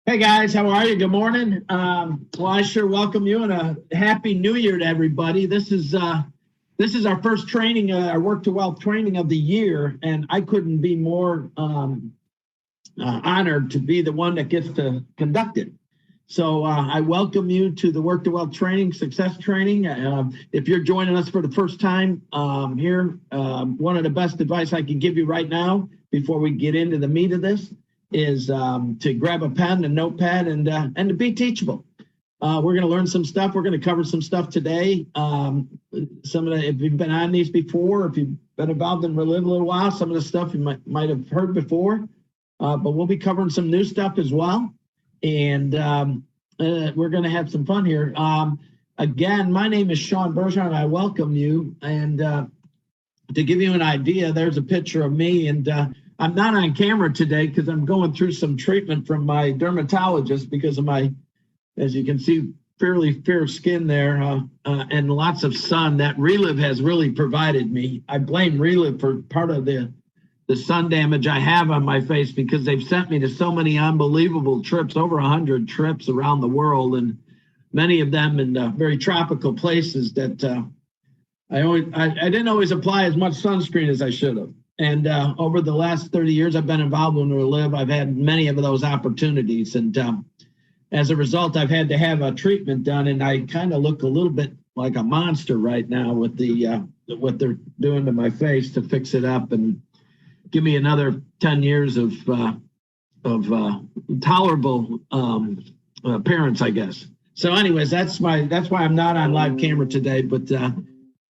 Hey guys, how are you? Good morning. Well, I sure welcome you and a happy New Year to everybody. This is our first training, our Work to Wealth training of the year, and I couldn't be more honored to be the one that gets to conduct it. So I welcome you to the Work to Wealth training, success training. If you're joining us for the first time here, one of the best advice I can give you right now before we get into the meat of this is to grab a pen and notepad and to be teachable. We're going to learn some stuff. We're going to cover some stuff today. If you've been on these before, if you've been involved in Relive a little while, some of the stuff you might have heard before. But we'll be covering some new stuff as well. And we're going to have some fun here. Again, my name is Shawn Bergeron. I welcome you. And to give you an idea, there's a picture of me. And I'm not on camera today because I'm going through some treatment from my dermatologist because of my, as you can see, fairly fair skin there and lots of sun that Relive has really provided me. I blame Relive for part of the sun damage I have on my face because they've sent me to so many unbelievable trips, over 100 trips around the world, and many of them in very tropical places that I didn't always apply as much sunscreen as I should have. And over the last 30 years I've been involved in Relive, I've had many of those opportunities. And as a result, I've had to have a treatment done, and I kind of look a little bit like a monster right now with the what they're doing to my face to fix it up and give me another 10 years of tolerable appearance, I guess. So anyways, that's why I'm not on live camera today, but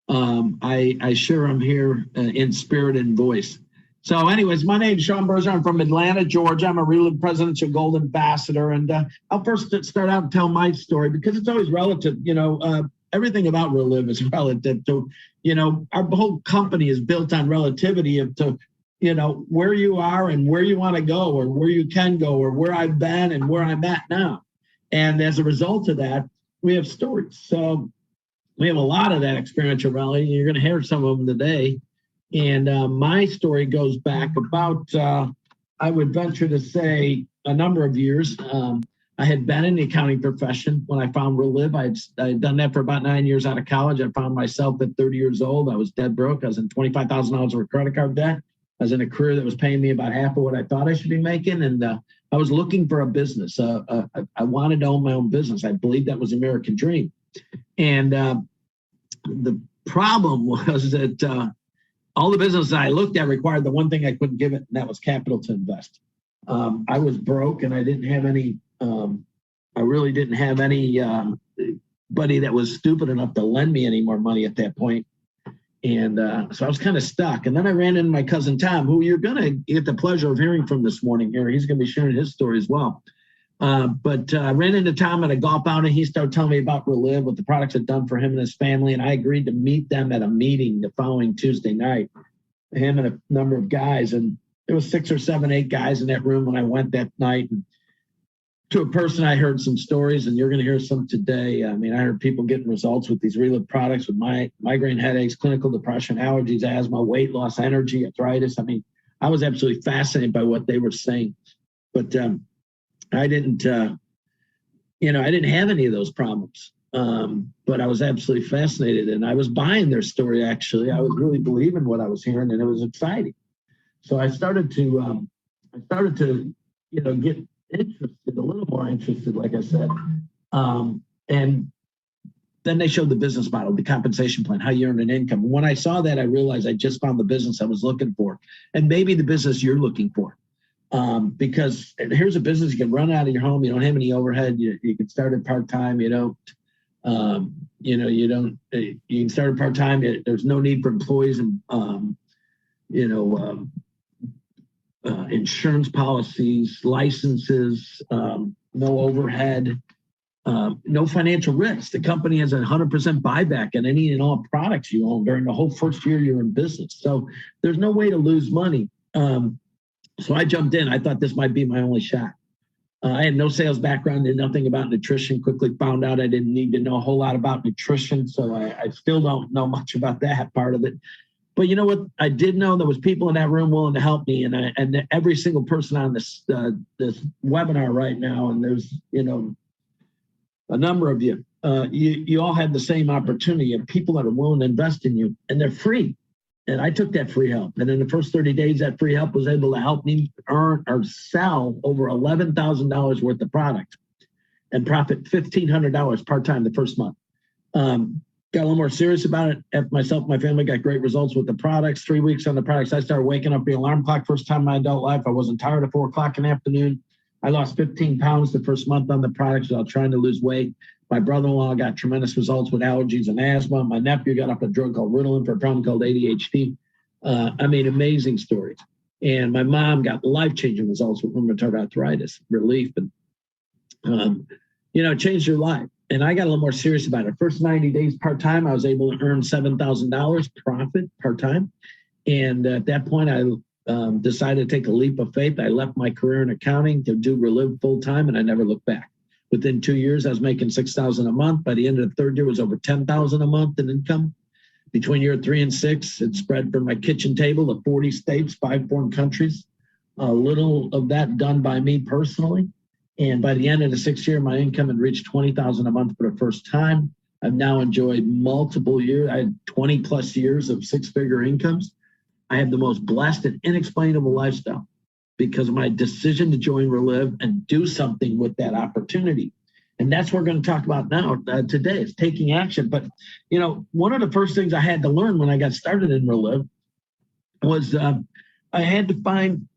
I sure am here in spirit and voice. So anyways, my name is Shawn Bergeron. I'm from Atlanta, Georgia. I'm a Relive Presidential Gold Ambassador. And I'll first start out and tell my story because it's always relative. Everything about Relive is relative to, our whole company is built on relativity of to, where you are and where you want to go or where you can go or where I've been and where I'm at now. And as a result of that, we have stories. So we have a lot of that experiential reality. You're going to hear some of them today. And my story goes back about, I would venture to say, a number of years. I had been in the accounting profession when I found Relive. I had done that for about 9 years out of college. I found myself at 30 years old. I was dead broke. I was in $25,000 of credit card debt. I was in a career that was paying me about half of what I thought I should be making. And I was looking for a business. I wanted to own my own business. I believed that was the American dream. And the problem was that all the businesses I looked at required the one thing I couldn't give it, and that was capital to invest. I was broke and I didn't have any, I really didn't have anybody that was stupid enough to lend me any more money at that point. And so I was kind of stuck. And then I ran into my cousin, Tom, who you're going to get the pleasure of hearing from this morning here. He's going to be sharing his story as well. But I ran into Tom at a golf outing. He started telling me about Relive, what the products had done for him and his family. And I agreed to meet them at a meeting the following Tuesday night, him and a number of guys. And there was 6 or 7, 8 guys in that room when I went that night. And to a person, I heard some stories, and you're going to hear some today. I mean, I heard people getting results with these Relive products with migraine headaches, clinical depression, allergies, asthma, weight loss, energy, arthritis. I mean, I was absolutely fascinated by what they were saying. But I didn't have any of those problems. But I was absolutely fascinated, and I was buying their story. Actually, I was really believing what I was hearing, and it was exciting. So I started to get interested, a little more interested, like I said. And then they showed the business model, the compensation plan, how you earn an income. When I saw that, I realized I just found the business I was looking for, and maybe the business you're looking for. Because here's a business you can run out of your home. You don't have any overhead. You can start it part-time. You can start it part-time. There's no need for employees and, insurance policies, licenses, no overhead, no financial risk. The company has 100% buyback on any and all products you own during the whole first year you're in business. So there's no way to lose money. So I jumped in. I thought this might be my only shot. I had no sales background, knew nothing about nutrition, quickly found out I didn't need to know a whole lot about nutrition. So I still don't know much about that part of it. But you know what? I did know there was people in that room willing to help me. And every single person on this webinar right now, and there's, a number of you, you all had the same opportunity of people that are willing to invest in you, and they're free. And I took that free help. And in the first 30 days, that free help was able to help me earn or sell over $11,000 worth of product and profit $1,500 part-time the first month. Got a little more serious about it. Myself and my family got great results with the products. 3 weeks on the products, I started waking up the alarm clock first time in my adult life. I wasn't tired at 4 o'clock in the afternoon. I lost 15 pounds the first month on the products without trying to lose weight. My brother-in-law got tremendous results with allergies and asthma. My nephew got off a drug called Ritalin for a problem called ADHD. Amazing stories. And my mom got life-changing results with rheumatoid arthritis, relief, and, it changed her life. And I got a little more serious about it. First 90 days part-time, I was able to earn $7,000 profit part-time. And at that point, I decided to take a leap of faith. I left my career in accounting to do Relive full-time, and I never looked back. Within 2 years, I was making $6,000 a month. By the end of the third year, it was over $10,000 a month in income. Between year 3 and 6, it spread from my kitchen table to 40 states, 5 foreign countries. A little of that done by me personally. And by the end of the 6th year, my income had reached $20,000 a month for the first time. I've now enjoyed multiple years. I had 20 plus years of 6-figure incomes. I have the most blessed and inexplainable lifestyle because of my decision to join Relive and do something with that opportunity. And that's what we're going to talk about now today, is taking action. But, one of the first things I had to learn when I got started in Relive was I had to find,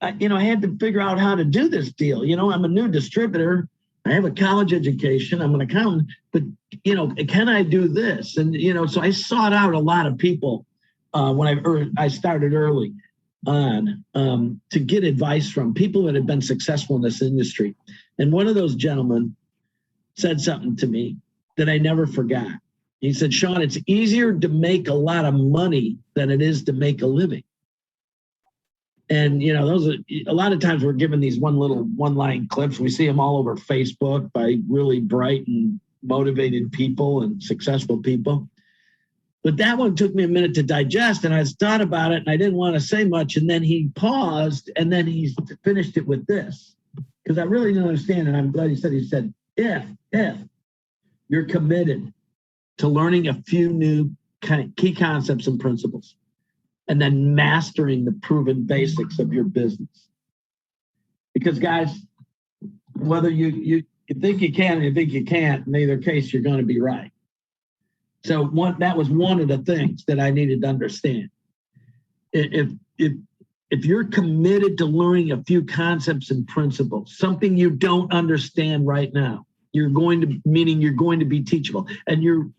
I had to figure out how to do this deal. I'm a new distributor. I have a college education. I'm an accountant, but, can I do this? And, so I sought out a lot of people when I started early on to get advice from people that had been successful in this industry. And one of those gentlemen said something to me that I never forgot. He said, Shawn, it's easier to make a lot of money than it is to make a living. And, those are a lot of times we're given these one-line clips. We see them all over Facebook by really bright and motivated people and successful people. But that one took me a minute to digest, and I thought about it, and I didn't want to say much. And then he paused, and then he finished it with this, because I really didn't understand. And I'm glad he said, if you're committed to learning a few new key concepts and principles, and then mastering the proven basics of your business. Because, guys, whether you think you can or you think you can't, in either case, you're going to be right. So that was one of the things that I needed to understand. If you're committed to learning a few concepts and principles, something you don't understand right now, meaning you're going to be teachable, and you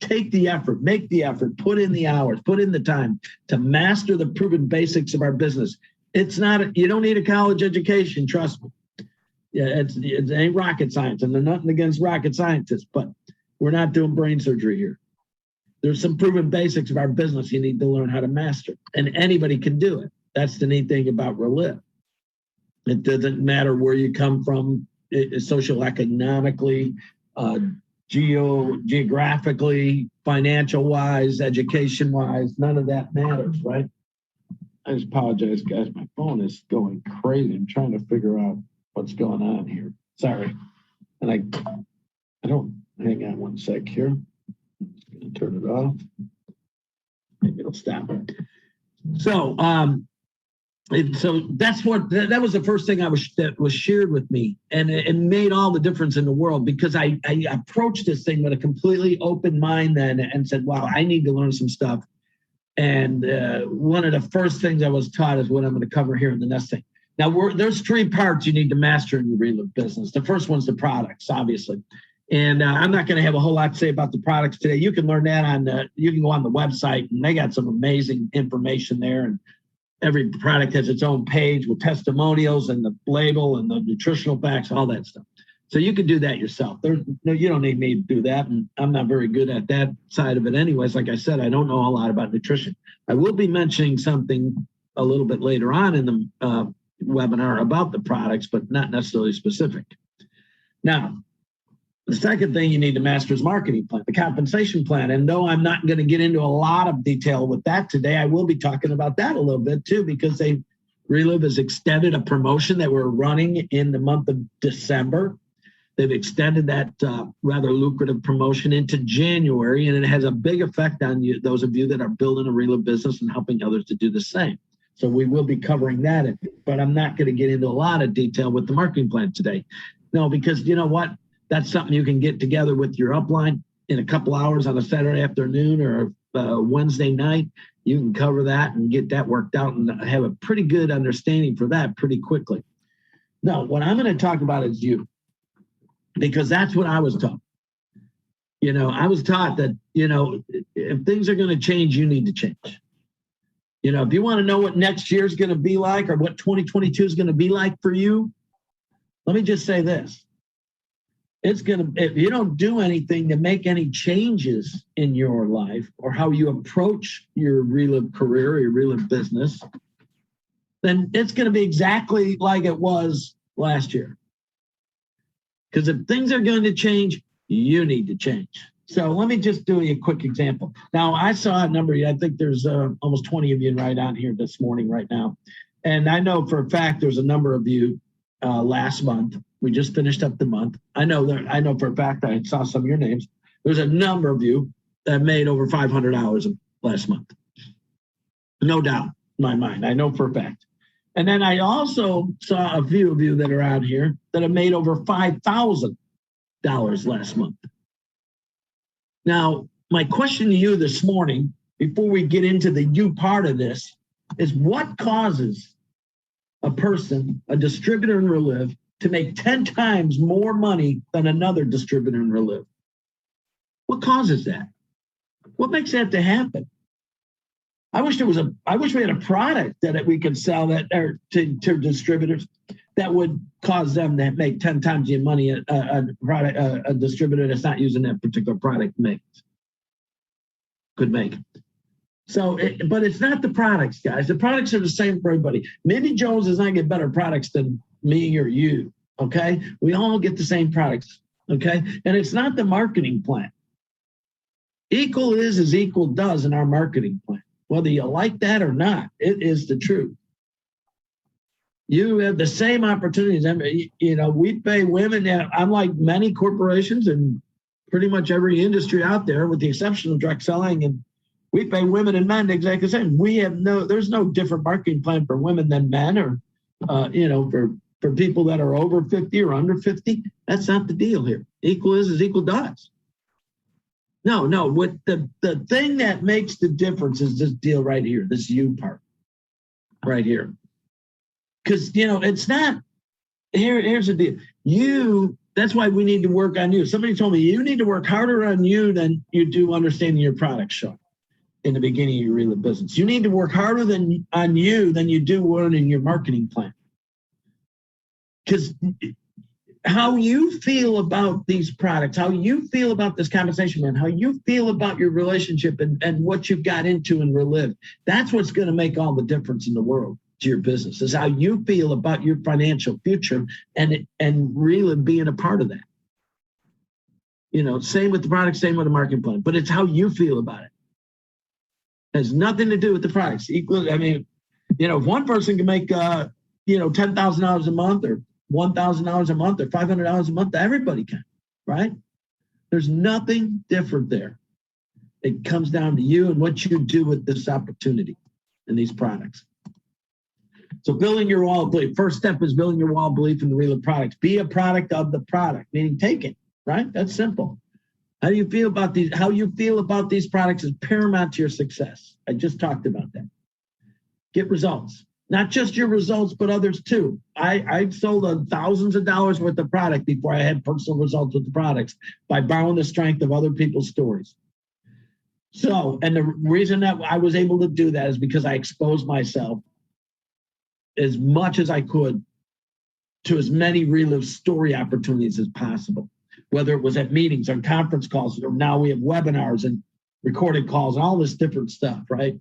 take the effort, make the effort, put in the hours, put in the time to master the proven basics of our business. You don't need a college education, trust me. Yeah, it ain't rocket science, and there's nothing against rocket scientists, but we're not doing brain surgery here. There's some proven basics of our business you need to learn how to master, and anybody can do it. That's the neat thing about Relive. It doesn't matter where you come from, socioeconomically, geographically, financial-wise, education-wise, none of that matters, right? I just apologize, guys. My phone is going crazy. I'm trying to figure out what's going on here. Sorry. And I don't, hang on one sec here. I'm just going to turn it off. Maybe it'll stop. So, that was the first thing that was shared with me, and it made all the difference in the world, because I approached this thing with a completely open mind then and said, wow, I need to learn some stuff. And one of the first things I was taught is what I'm going to cover here in the next thing. Now, there's 3 parts you need to master in your Relive business. The first one's the products, obviously. And I'm not going to have a whole lot to say about the products today. You can learn that you can go on the website, and they got some amazing information there. And every product has its own page with testimonials and the label and the nutritional facts, all that stuff. So you can do that yourself. You don't need me to do that, and I'm not very good at that side of it anyways. Like I said, I don't know a lot about nutrition. I will be mentioning something a little bit later on in the webinar about the products, but not necessarily specific. Now, the second thing you need to master is marketing plan, the compensation plan. And though I'm not going to get into a lot of detail with that today, I will be talking about that a little bit too, because Relive has extended a promotion that we're running in the month of December. They've extended that rather lucrative promotion into January, and it has a big effect on you, those of you that are building a Relive business and helping others to do the same. So we will be covering that, but I'm not going to get into a lot of detail with the marketing plan today. No, because you know what? That's something you can get together with your upline in a couple hours on a Saturday afternoon or Wednesday night. You can cover that and get that worked out and have a pretty good understanding for that pretty quickly. No, what I'm going to talk about is you, because that's what I was taught. You know, I was taught that, you know, if things are going to change, you need to change. You know, if you want to know what next year is going to be like or what 2022 is going to be like for you, let me just say this. It's going to, if you don't do anything to make any changes in your life or how you approach your Relive career or your Relive business, then it's going to be exactly like it was last year. Because if things are going to change, you need to change. So let me just do a quick example. Now, I saw a number, I think there's almost 20 of you right on here this morning right now. And I know for a fact there's a number of you last month. We just finished up the month. I know for a fact I saw some of your names. There's a number of you that made over $500 last month. No doubt in my mind. I know for a fact. And then I also saw a few of you that are out here that have made over $5,000 last month. Now, my question to you this morning, before we get into the you part of this, is what causes a person, a distributor in Relive, to make 10 times more money than another distributor in Relive? What causes that? What makes that to happen? I wish we had a product that we could sell that to distributors that would cause them to make 10 times the money a distributor that's not using that particular product could make. So, but it's not the products, guys. The products are the same for everybody. Mindy Jones does not get better products than me or you, okay? We all get the same products, okay? And it's not the marketing plan. Equal is as equal does in our marketing plan. Whether you like that or not, it is the truth. You have the same opportunities. I mean, you know, we pay women, unlike many corporations and pretty much every industry out there, with the exception of direct selling, and we pay women and men exactly the same. There's no different marketing plan for women than men, or, you know, for people that are over 50 or under 50. That's not the deal here. Equal is as equal does. No, what the thing that makes the difference is this deal right here, this you part right here. Because, you know, it's not, here's the deal. That's why we need to work on you. Somebody told me you need to work harder on you than you do understanding your product, Shawn, in the beginning of your Relive business. You need to work harder on you than you do learning your marketing plan. Because how you feel about these products, how you feel about this compensation plan, how you feel about your relationship and what you've got into in Relive, that's what's going to make all the difference in the world to your business, is how you feel about your financial future and Relive being a part of that. You know, same with the product, same with the marketing plan, but it's how you feel about it. It has nothing to do with the products. Equal, I mean, you know, if one person can make, you know, $10,000 a month or $1,000 a month or $500 a month, everybody can, right? There's nothing different there. It comes down to you and what you do with this opportunity and these products. So building your wall of belief. First step is building your wall of belief in the Relive products. Be a product of the product, meaning take it, right? That's simple. How do you feel about these? How you feel about these products is paramount to your success. I just talked about that. Get results. Not just your results, but others too. I sold thousands of dollars worth of product before I had personal results with the products by borrowing the strength of other people's stories. So, and the reason that I was able to do that is because I exposed myself as much as I could to as many Relive story opportunities as possible, whether it was at meetings, on conference calls, or now we have webinars and recorded calls and all this different stuff, right?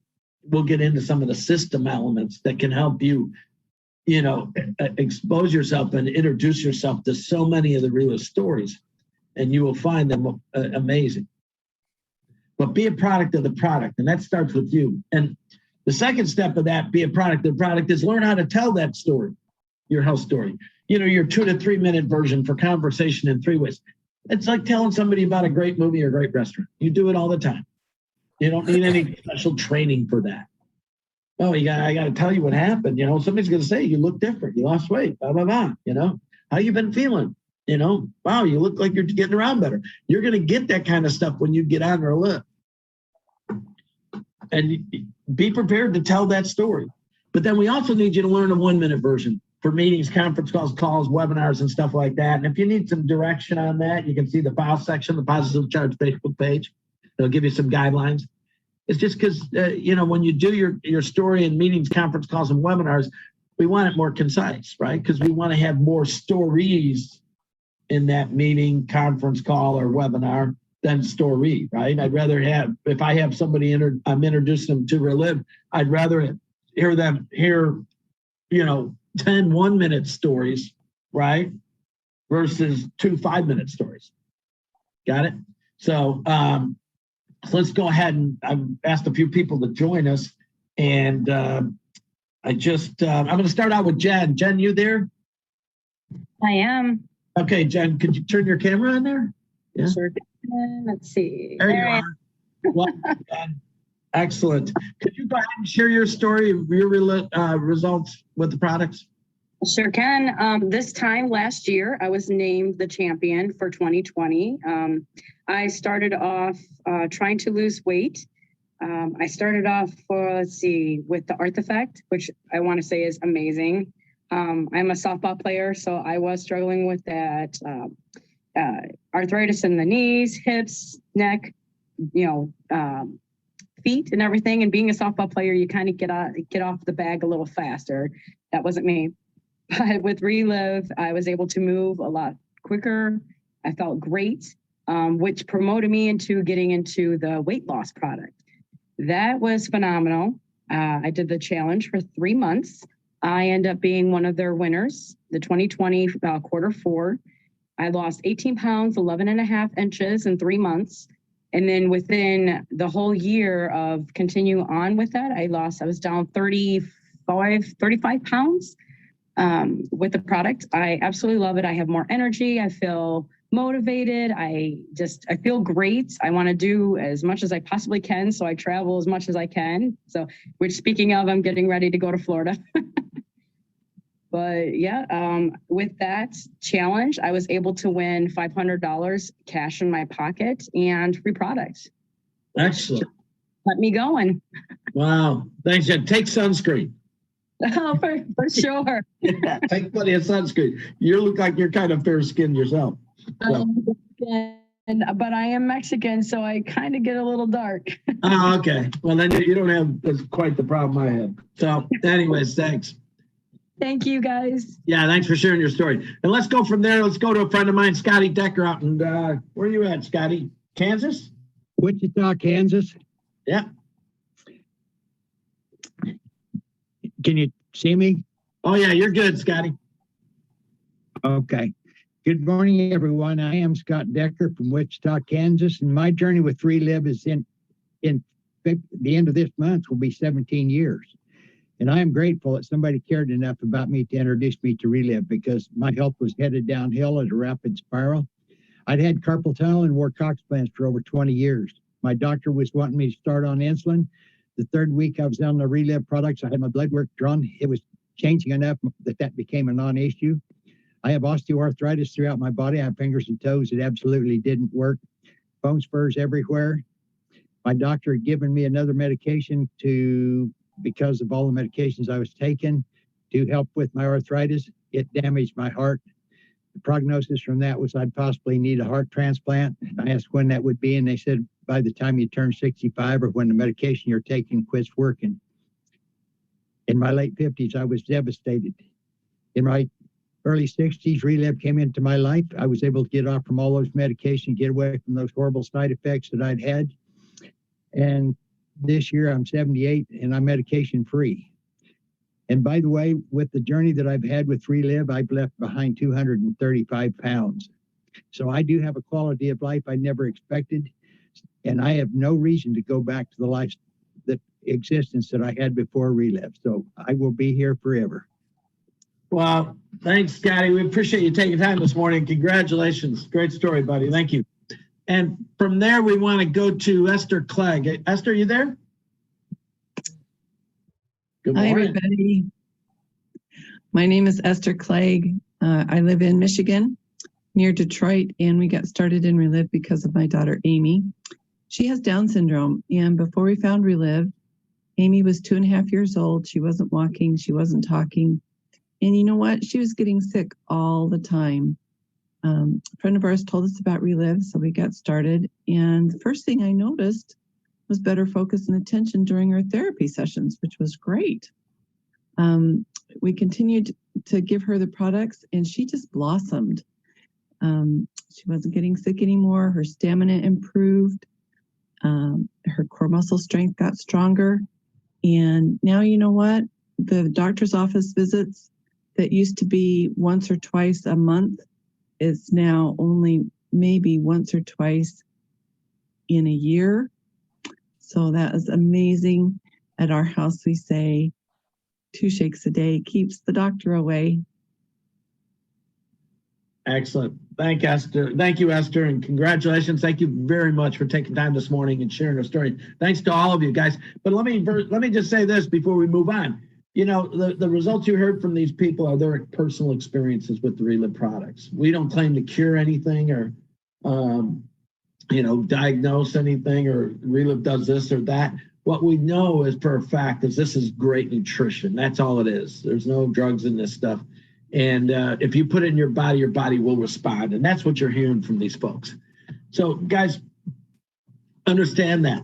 We'll get into some of the system elements that can help you expose yourself and introduce yourself to so many of the realist stories, and you will find them amazing. But be a product of the product, and that starts with you. And the second step of that, be a product of the product, is learn how to tell that story, your health story. Your 2 to 3 minute version for conversation in 3 ways. It's like telling somebody about a great movie or a great restaurant. You do it all the time. You don't need any special training for that. Oh, I got to tell you what happened. Somebody's going to say, you look different. You lost weight, blah, blah, blah. How you been feeling? Wow, you look like you're getting around better. You're going to get that kind of stuff when you get on their list. And be prepared to tell that story. But then we also need you to learn a 1 minute version for meetings, conference calls, webinars, and stuff like that. And if you need some direction on that, you can see the file section, the Positive Charge Facebook page. It'll give you some guidelines. It's just because, when you do your story in meetings, conference calls, and webinars, we want it more concise, right? Because we want to have more stories in that meeting, conference call, or webinar than story, right? I'd rather if I have somebody I'm introducing them to Relive, I'd rather hear 10 1 minute stories, right? Versus 2 5-minute stories. Got it? So let's go ahead, and I've asked a few people to join us, and I'm going to start out with Jen. Jen, you there? I am. Okay, Jen, could you turn your camera on there? Yeah. Sure. Let's see. There you are. Well, excellent. Could you go ahead and share your story, your results with the products? Sure can. This time last year, I was named the champion for 2020. I started off trying to lose weight. I started off, with the Arth Effect, which I want to say is amazing. I'm a softball player, so I was struggling with that arthritis in the knees, hips, neck, feet and everything. And being a softball player, you kind of get off the bag a little faster. That wasn't me. But with Relive, I was able to move a lot quicker. I felt great, which promoted me into getting into the weight loss product. That was phenomenal. I did the challenge for 3 months. I ended up being one of their winners, the 2020 quarter 4. I lost 18 pounds, 11 and a half inches in 3 months. And then within the whole year of continue on with that, I was down 35 pounds with the product. I absolutely love it. I have more energy. I feel motivated. I feel great. I want to do as much as I possibly can. So I travel as much as I can. So, which speaking of, I'm getting ready to go to Florida. But yeah, with that challenge, I was able to win $500 cash in my pocket and free products. Excellent. Let me going. Wow. Thanks, Jen. Take sunscreen. Oh, for sure. Yeah, take plenty of sunscreen. You look like you're kind of fair-skinned yourself. So. But I am Mexican, so I kind of get a little dark. Oh, okay. Well, then you don't have quite the problem I have. So anyways, thanks. Thank you, guys. Yeah, thanks for sharing your story. And let's go from there. Let's go to a friend of mine, Scotty Decker out in, where are you at, Scotty? Kansas? Wichita, Kansas. Yeah. Can you see me? Oh, yeah, you're good, Scotty. Okay. Good morning, everyone. I am Scott Decker from Wichita, Kansas, and my journey with Relive is in the end of this month will be 17 years. And I am grateful that somebody cared enough about me to introduce me to Relive, because my health was headed downhill at a rapid spiral. I'd had carpal tunnel and wore cox plants for over 20 years. My doctor was wanting me to start on insulin. The third week I was on the Relive products, I had my blood work drawn. It was changing enough that became a non-issue. I have osteoarthritis throughout my body. I have fingers and toes that absolutely didn't work. Bone spurs everywhere. My doctor had given me another medication because of all the medications I was taking to help with my arthritis. It damaged my heart. The prognosis from that was I'd possibly need a heart transplant. I asked when that would be, and they said by the time you turn 65 or when the medication you're taking quits working. In my late 50s, I was devastated. In my early 60s, Relive came into my life. I was able to get off from all those medications, get away from those horrible side effects that I'd had. And this year I'm 78 and I'm medication free. And by the way, with the journey that I've had with Relive, I've left behind 235 pounds. So I do have a quality of life I never expected. And I have no reason to go back to the life, the existence that I had before Relive. So I will be here forever. Well, thanks, Scotty. We appreciate you taking time this morning. Congratulations. Great story, buddy. Thank you. And from there, we want to go to Esther Clegg. Esther, you there? Good Hi, morning. everybody. My name is Esther Clegg. I live in Michigan, near Detroit, and we got started in Relive because of my daughter, Amy. She has Down syndrome, and before we found Relive, Amy was 2.5 years old. She wasn't walking, she wasn't talking, and you know what? She was getting sick all the time. A friend of ours told us about Relive, so we got started, and the first thing I noticed was better focus and attention during our therapy sessions, which was great. We continued to give her the products, and she just blossomed. She wasn't getting sick anymore. Her stamina improved. Her core muscle strength got stronger. And now, you know what? The doctor's office visits that used to be once or twice a month is now only maybe once or twice in a year. So that is amazing. At our house, we say 2 shakes a day keeps the doctor away. Excellent. Thank you, Esther, and congratulations. Thank you very much for taking time this morning and sharing your story. Thanks to all of you guys. But let me just say this before we move on. You know, the results you heard from these people are their personal experiences with the Relive products. We don't claim to cure anything or diagnose anything, or Relive does this or that. What we know is for a fact is this is great nutrition. That's all it is. There's no drugs in this stuff. And if you put it in your body will respond. And that's what you're hearing from these folks. So guys, understand that.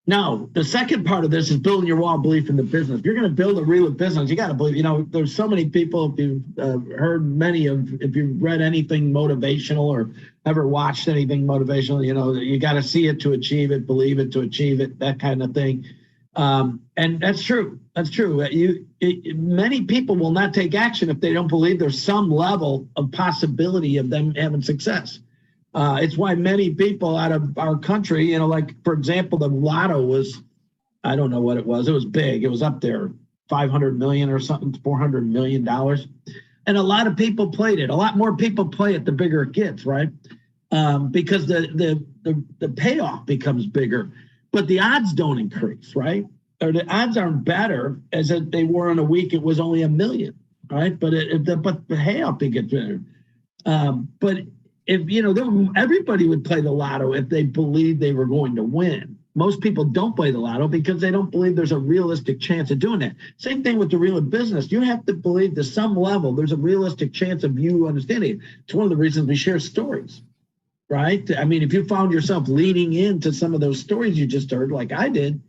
Now, the second part of this is building your wall of belief in the business. If you're going to build a Relive business, you got to believe, there's so many people, if you've if you've read anything motivational or ever watched anything motivational, you got to see it to achieve it, believe it to achieve it, that kind of thing. And that's true. That's true. Many people will not take action if they don't believe there's some level of possibility of them having success. It's why many people out of our country, like, for example, the lotto was, I don't know what it was. It was big. It was up there, 500 million or something, $400 million. And a lot of people played it. A lot more people play it the bigger it gets, right? Because the payoff becomes bigger, but the odds don't increase, right? Or the odds aren't better as if they were in a week. It was only 1 million, right? But the payoff gets better. But if everybody would play the lotto if they believed they were going to win. Most people don't play the lotto because they don't believe there's a realistic chance of doing that. Same thing with the Relive business. You have to believe to some level there's a realistic chance of you understanding it. It's one of the reasons we share stories, right? I mean, if you found yourself leaning into some of those stories you just heard, like I did,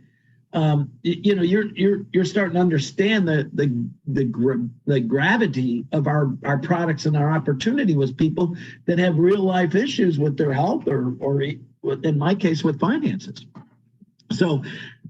you're starting to understand the gravity of our products and our opportunity with people that have real life issues with their health or in my case with finances. So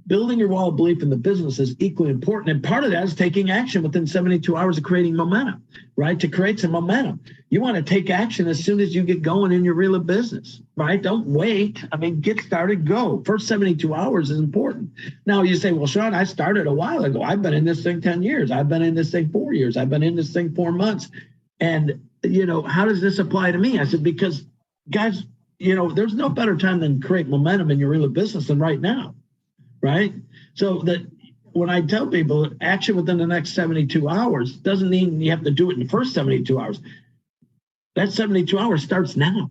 building your wall of belief in the business is equally important. And part of that is taking action within 72 hours of creating momentum, right? To create some momentum. You want to take action as soon as you get going in your Relive business, right? Don't wait. I mean, get started, go. First 72 hours is important. Now you say, well, Shawn, I started a while ago. I've been in this thing 10 years. I've been in this thing 4 years. I've been in this thing 4 months. And, how does this apply to me? I said, because guys, there's no better time than create momentum in your Relive business than right now, right? So that when I tell people action within the next 72 hours doesn't mean you have to do it in the first 72 hours. That 72 hours starts now,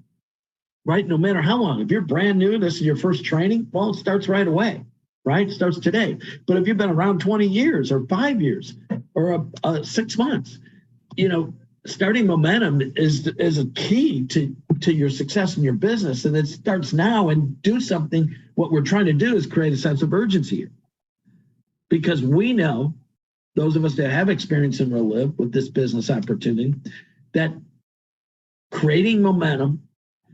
right? No matter how long. If you're brand new, this is your first training, well, it starts right away, right? It starts today. But if you've been around 20 years or 5 years or 6 months, starting momentum is a key to your success in your business. And it starts now, and do something. What we're trying to do is create a sense of urgency here. Because we know, those of us that have experience in Relive with this business opportunity, that creating momentum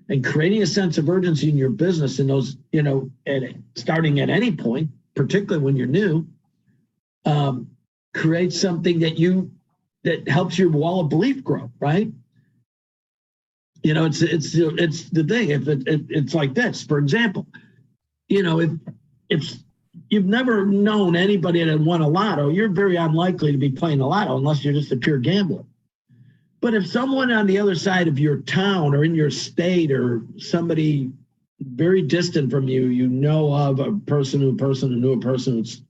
and creating a sense of urgency in your business in those, starting at any point, particularly when you're new, create something that helps your wall of belief grow, right? You know, it's the thing. If it's like this, for example, you know, if you've never known anybody that won a lotto, you're very unlikely to be playing a lotto unless you're just a pure gambler. But if someone on the other side of your town or in your state or somebody very distant from you, you know of a person who knew a person who's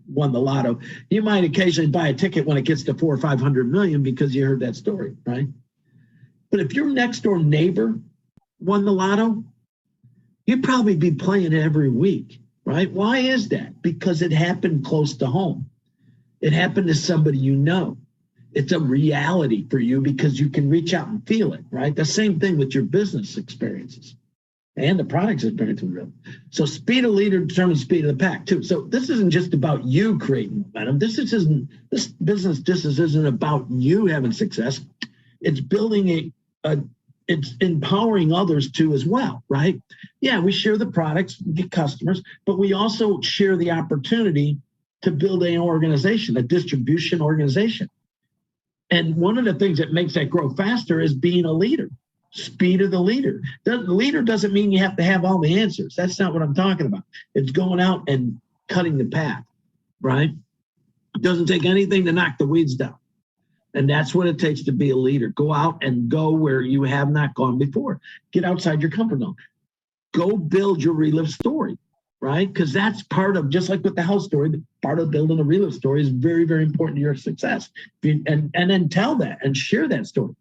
won the lotto, you might occasionally buy a ticket when it gets to 400 or 500 million because you heard that story, right? But if your next door neighbor won the lotto, you'd probably be playing it every week, right? Why is that? Because it happened close to home. It happened to somebody you know. It's a reality for you because you can reach out and feel it, right? The same thing with your business experiences and the products experience. So speed of leader determines speed of the pack too. So this isn't just about you creating momentum. This business just isn't about you having success. It's building it's empowering others too as well, right? Yeah, we share the products, get customers, but we also share the opportunity to build an organization, a distribution organization. And one of the things that makes that grow faster is being a leader. Speed of the leader. The leader doesn't mean you have to have all the answers. That's not what I'm talking about. It's going out and cutting the path, right? It doesn't take anything to knock the weeds down. And that's what it takes to be a leader. Go out and go where you have not gone before. Get outside your comfort zone. Go build your relive story, right? Because that's part of, just like with the house story, part of building a relive story is very, very important to your success. And then tell that and share that story.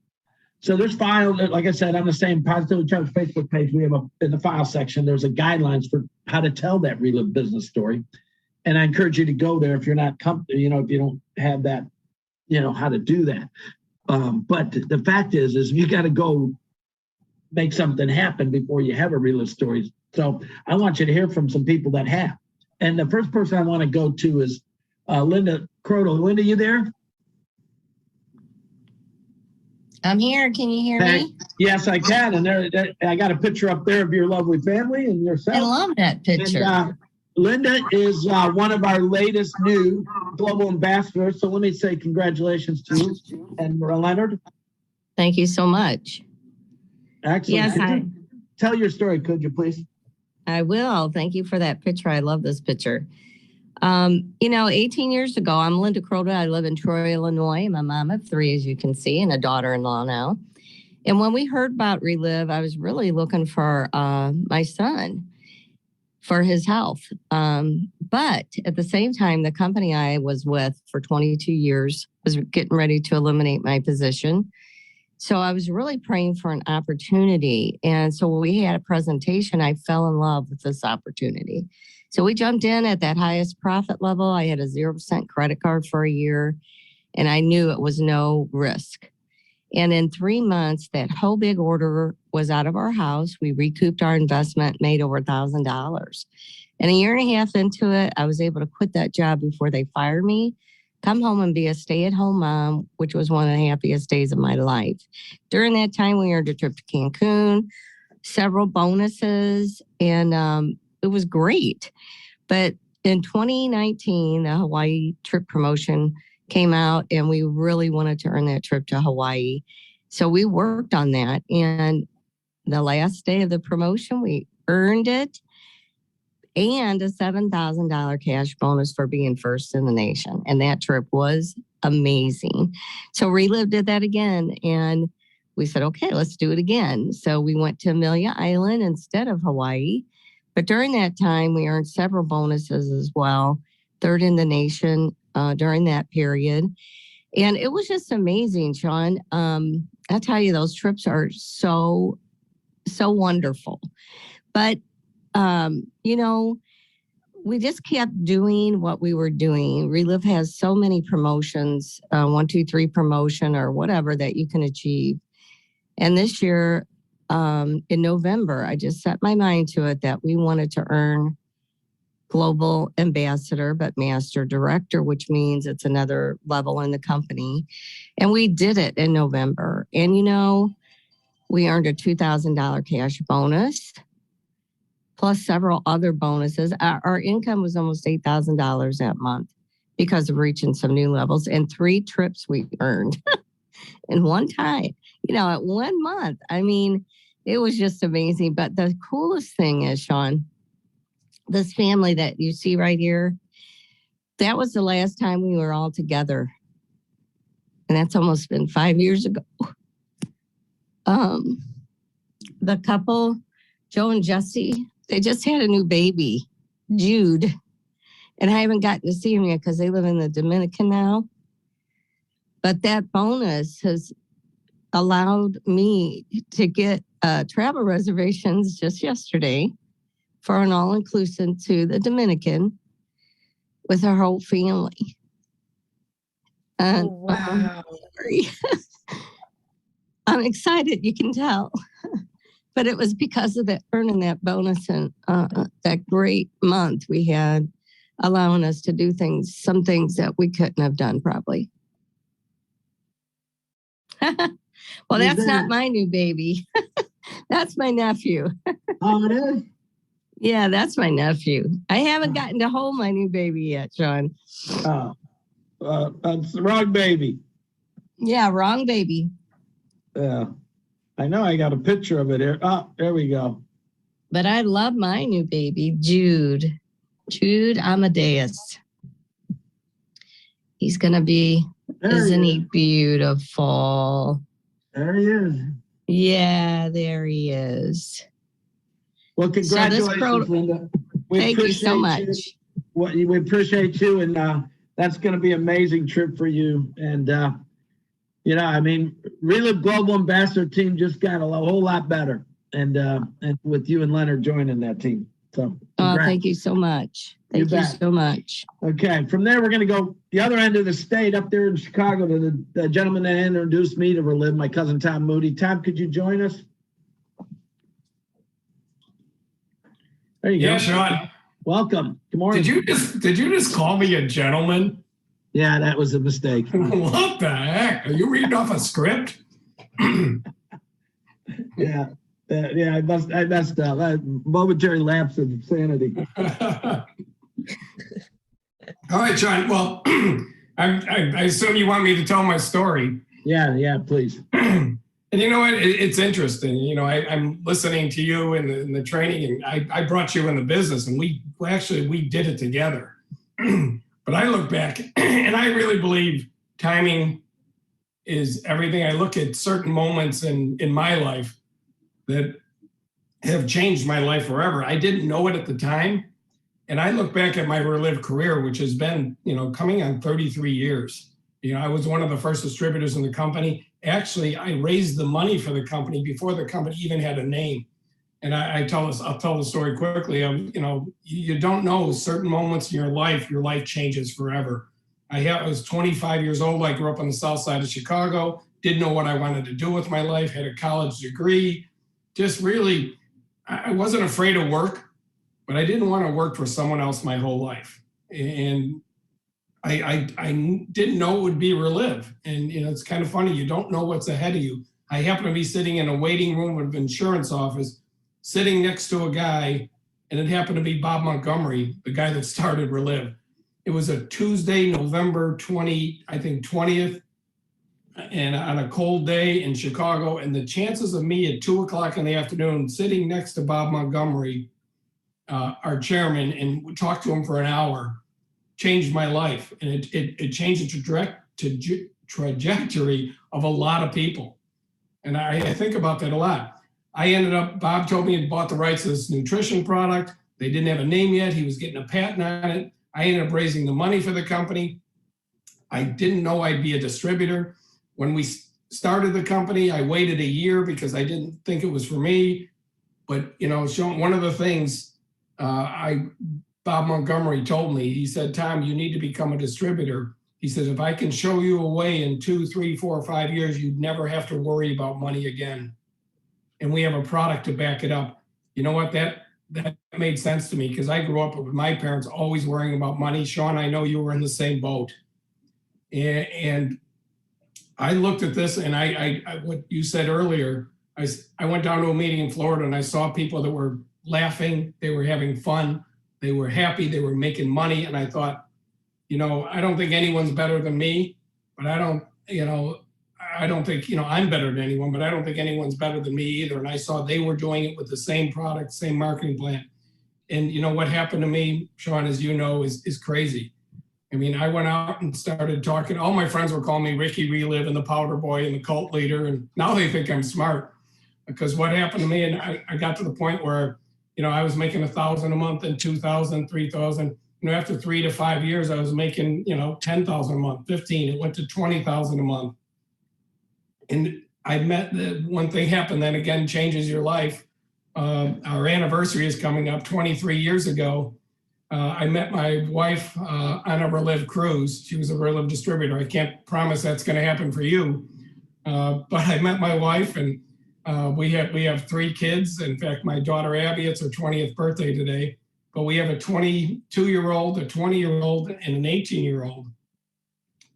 So there's files, like I said, on the same Positively Charged Facebook page, we have in the file section, there's a guidelines for how to tell that relive business story. And I encourage you to go there if you're not comfortable, if you don't have that, how to do that. But the fact is you got to go make something happen before you have a relive story. So I want you to hear from some people that have. And the first person I want to go to is Linda Croto. Linda, you there? I'm here. Can you hear me? Yes, I can. And I got a picture up there of your lovely family and yourself. I love that picture. And, Linda is one of our latest new global ambassadors. So let me say congratulations to you and Leonard. Thank you so much. Excellent. Yes, tell your story, could you please? I will. Thank you for that picture. I love this picture. 18 years ago, I'm Linda Croto. I live in Troy, Illinois. I'm a mom of 3, as you can see, and a daughter-in-law now. And when we heard about Relive, I was really looking for my son for his health. But at the same time, the company I was with for 22 years was getting ready to eliminate my position. So I was really praying for an opportunity. And so when we had a presentation, I fell in love with this opportunity. So we jumped in at that highest profit level. I had a 0% credit card for a year, and I knew it was no risk. And in 3 months, that whole big order was out of our house. We recouped our investment, made over $1,000. And a year and a half into it, I was able to quit that job before they fired me, come home and be a stay-at-home mom, which was one of the happiest days of my life. During that time, we earned a trip to Cancun, several bonuses, and it was great. But in 2019, the Hawaii trip promotion came out, and we really wanted to earn that trip to Hawaii. So we worked on that. And the last day of the promotion, we earned it and a $7,000 cash bonus for being first in the nation. And that trip was amazing. So Relive did that again. And we said, okay, let's do it again. So we went to Amelia Island instead of Hawaii. But during that time, we earned several bonuses as well, third in the nation during that period. And it was just amazing, Shawn. I tell you, those trips are so wonderful. But, we just kept doing what we were doing. Relive has so many promotions, 1, 2, 3 promotion or whatever that you can achieve. And this year, in November, I just set my mind to it that we wanted to earn global ambassador, but master director, which means it's another level in the company. And we did it in November. And, we earned a $2,000 cash bonus, plus several other bonuses. Our income was almost $8,000 that month because of reaching some new levels, and 3 trips we earned in one time, at 1 month. I mean, it was just amazing. But the coolest thing is, Shawn, this family that you see right here, that was the last time we were all together. And that's almost been 5 years ago. The couple, Joe and Jesse, they just had a new baby, Jude. And I haven't gotten to see him yet because they live in the Dominican now. But that bonus has allowed me to get travel reservations just yesterday for an all-inclusive to the Dominican with our whole family. And, wow. I'm excited, you can tell. But it was because of that earning that bonus and that great month we had, allowing us to do some things that we couldn't have done probably. Well, that's not my new baby. That's my nephew. Oh, it is? Yeah, that's my nephew. I haven't gotten to hold my new baby yet, Shawn. That's the wrong baby. Yeah, wrong baby. Yeah. I know I got a picture of it here. Oh, there we go. But I love my new baby, Jude Amadeus. He's going to be, isn't he beautiful? There he is. Yeah, there he is. Well, congratulations, Linda. Thank you so much. We appreciate you, and that's going to be an amazing trip for you. And, Relive Global Ambassador team just got a whole lot better, and with you and Leonard joining that team. So, thank you so much. Thank you so much. Okay, from there we're going to go the other end of the state up there in Chicago to the gentleman that introduced me to Relive, my cousin Tom Moody. Tom, could you join us? There you go. Yeah, Shawn. Welcome. Good morning. Did you just call me a gentleman? Yeah, that was a mistake. What the heck? Are you reading off a script? Yeah. I messed up. A momentary lapse of sanity. All right, Shawn. Well, I assume you want me to tell my story. Yeah, please. And you know what? It's interesting. I'm listening to you in the training, and I brought you in the business, and we did it together. But I look back, and I really believe timing is everything. I look at certain moments in my life that have changed my life forever. I didn't know it at the time. And I look back at my Relive career, which has been, coming on 33 years. I was one of the first distributors in the company. Actually, I raised the money for the company before the company even had a name. And I'll tell the story quickly. You don't know certain moments in your life changes forever. I was 25 years old. I grew up on the south side of Chicago, didn't know what I wanted to do with my life, had a college degree. Just really, I wasn't afraid of work, but I didn't want to work for someone else my whole life. And I didn't know it would be Relive. And, it's kind of funny. You don't know what's ahead of you. I happen to be sitting in a waiting room of an insurance office, sitting next to a guy, and it happened to be Bob Montgomery, the guy that started Relive. It was a Tuesday, November 20th, and on a cold day in Chicago, and the chances of me at 2:00 in the afternoon sitting next to Bob Montgomery, our chairman, and talked to him for an hour, changed my life. And it changed the trajectory of a lot of people. And I think about that a lot. Bob told me he bought the rights to this nutrition product. They didn't have a name yet. He was getting a patent on it. I ended up raising the money for the company. I didn't know I'd be a distributor. When we started the company, I waited a year because I didn't think it was for me. But, Shawn, one of the things Bob Montgomery told me, he said, Tom, you need to become a distributor. He says, if I can show you a way in 2, 3, 4, 5 years, you'd never have to worry about money again. And we have a product to back it up. You know what? That made sense to me because I grew up with my parents always worrying about money. Shawn, I know you were in the same boat. And I looked at this, and I what you said earlier, I went down to a meeting in Florida, and I saw people that were laughing, they were having fun, they were happy, they were making money. And I thought, I don't think anyone's better than me, but I don't think, I'm better than anyone, but I don't think anyone's better than me either. And I saw they were doing it with the same product, same marketing plan. And what happened to me, Shawn, as you know, is crazy. I mean, I went out and started talking. All my friends were calling me Ricky Relive and the Powder Boy and the cult leader. And now they think I'm smart, because what happened to me, and I got to the point where, I was making $1,000 a month and $2,000, $3,000. After 3 to 5 years, I was making, $10,000 a month, 15. It went to $20,000 a month. And I met one thing happened that again changes your life. Our anniversary is coming up 23 years ago. I met my wife on a Relive cruise. She was a Relive distributor. I can't promise that's going to happen for you, but I met my wife, and we have 3 kids. In fact, my daughter Abby, it's her 20th birthday today. But we have a 22-year-old, a 20-year-old, and an 18-year-old.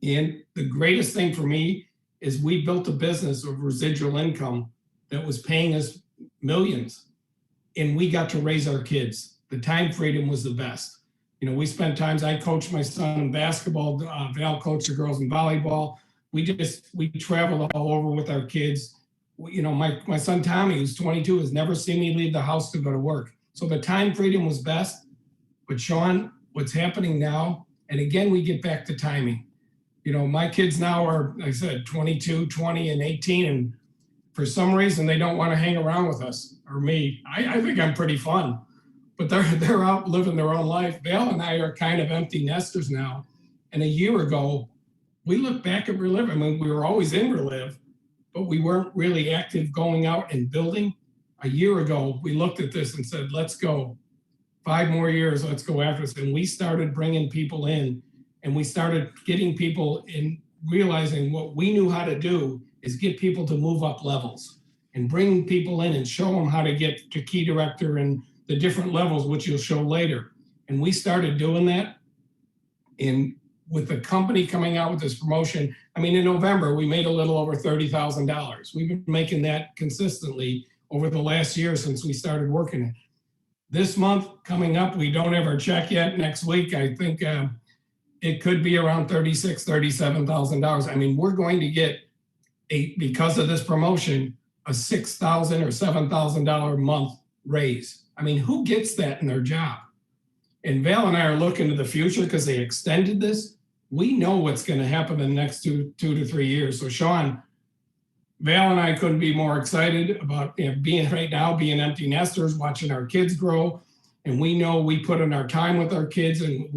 And the greatest thing for me is we built a business of residual income that was paying us millions, and we got to raise our kids. The time freedom was the best. We spent times, I coached my son in basketball, Val coached the girls in volleyball. We traveled all over with our kids. My son Tommy, who's 22, has never seen me leave the house to go to work. So the time freedom was best. But Shawn, what's happening now, and again, we get back to timing. My kids now are, like I said, 22, 20, and 18. And for some reason, they don't want to hang around with us or me. I think I'm pretty fun, but they're out living their own life. Val and I are kind of empty nesters now. And a year ago, we looked back at Relive. I mean, we were always in Relive, but we weren't really active going out and building. A year ago, we looked at this and said, let's go. 5 more years, let's go after this. And we started bringing people in, and we started getting people in, realizing what we knew how to do is get people to move up levels and bring people in and show them how to get to key director and the different levels, which you'll show later. And we started doing that. And with the company coming out with this promotion, I mean, in November, we made a little over $30,000. We've been making that consistently over the last year since we started working it. This month coming up, we don't have our check yet. Next week, I think it could be around $36,000, $37,000. I mean, we're going to get because of this promotion, a $6,000 or $7,000 a month raise. I mean, who gets that in their job? And Val and I are looking to the future because they extended this. We know what's going to happen in the next two to 3 years. So Shawn, Val and I couldn't be more excited about being empty nesters, watching our kids grow. And we know we put in our time with our kids, and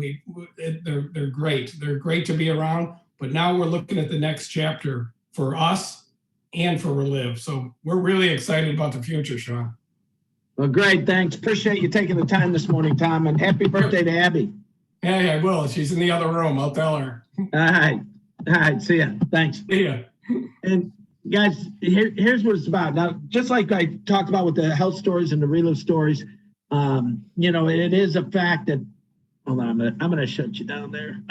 they're great. They're great to be around. But now we're looking at the next chapter for us and for Relive. So we're really excited about the future, Shawn. Well, great. Thanks. Appreciate you taking the time this morning, Tom, and happy birthday to Abby. Hey, I will. She's in the other room. I'll tell her. All right. See ya. Thanks. See ya. And guys, here's what it's about. Now, just like I talked about with the health stories and the Relive stories, it is a fact that, hold on, I'm going to shut you down there.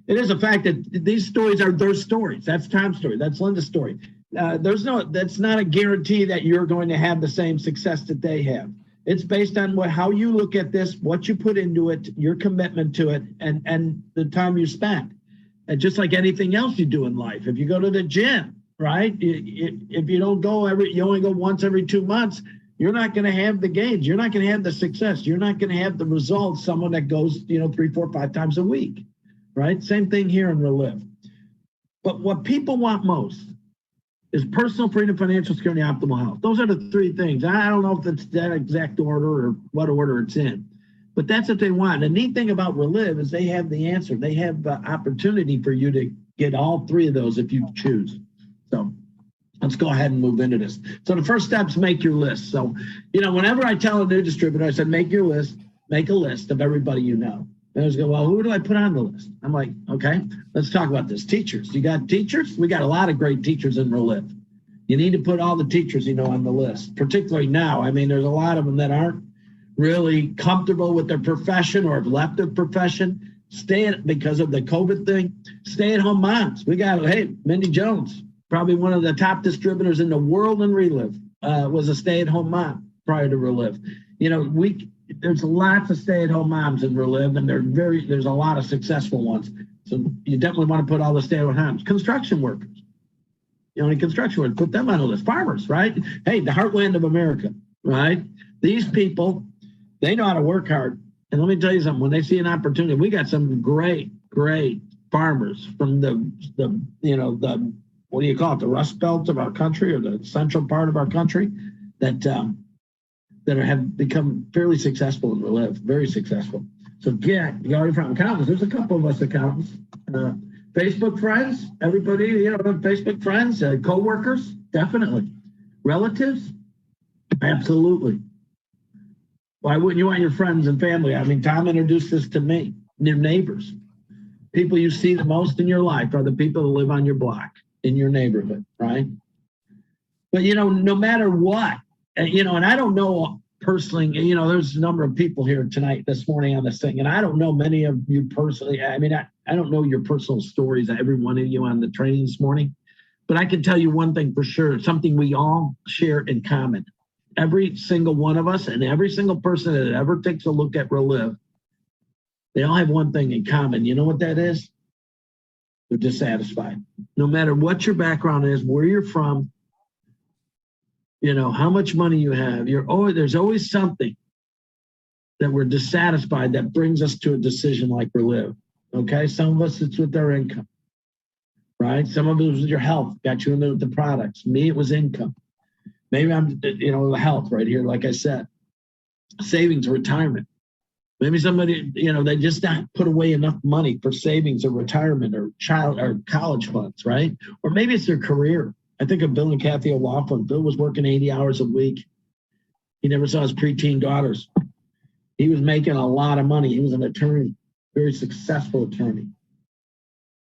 It is a fact that these stories are their stories. That's Tom's story. That's Linda's story. That's not a guarantee that you're going to have the same success that they have. It's based on how you look at this, what you put into it, your commitment to it, and the time you spend. And just like anything else you do in life, if you go to the gym, right? If you don't go you only go once every 2 months, you're not going to have the gains. You're not going to have the success. You're not going to have the results. Someone that goes, 3, 4, 5 times a week, right? Same thing here in Relive. But what people want most is personal freedom, financial security, optimal health. Those are the 3 things. I don't know if it's that exact order or what order it's in, but that's what they want. The neat thing about Relive is they have the answer. They have the opportunity for you to get all 3 of those if you choose. So let's go ahead and move into this. So the first step is make your list. So, whenever I tell a new distributor, I said, make your list, make a list of everybody you know. They always go, well, who do I put on the list? I'm like, okay, let's talk about this. Teachers. You got teachers? We got a lot of great teachers in Relive. You need to put all the teachers on the list, particularly now. I mean, there's a lot of them that aren't really comfortable with their profession or have left their profession, because of the COVID thing. Stay-at-home moms. We got, Mindy Jones, probably one of the top distributors in the world in Relive, was a stay-at-home mom prior to Relive. there's lots of stay-at-home moms in Relive, and there's a lot of successful ones. So you definitely want to put all the stay-at-home moms. Construction workers. Construction workers, put them on the list. Farmers, right? Hey, the heartland of America, right? These people, they know how to work hard. And let me tell you something, when they see an opportunity, we got some great farmers from the what do you call it, the Rust Belt of our country, or the central part of our country, that have become fairly successful in Relive, very successful. So you already found accountants. There's a couple of us accountants. Facebook friends, everybody, Facebook friends, co-workers, definitely. Relatives, absolutely. Why wouldn't you want your friends and family? I mean, Tom introduced this to me. Your neighbors. People you see the most in your life are the people that live on your block, in your neighborhood, right? But, no matter what, and I don't know personally, there's a number of people here this morning on this thing, and I don't know many of you personally. I mean, I don't know your personal stories, every one of you on the training this morning, but I can tell you one thing for sure, something we all share in common. Every single one of us and every single person that ever takes a look at Relive, they all have one thing in common. You know what that is? They're dissatisfied. No matter what your background is, where you're from, how much money you have, there's always something that we're dissatisfied that brings us to a decision like Relive. Okay, some of us it's with our income, right? Some of it was your health, got you into the products. Me, it was income. Maybe I'm, the health right here, like I said, savings, retirement. Maybe somebody, they just not put away enough money for savings or retirement or college funds, right? Or maybe it's their career. I think of Bill and Kathy O'Laughlin. Bill was working 80 hours a week. He never saw his preteen daughters. He was making a lot of money. He was an attorney, very successful attorney.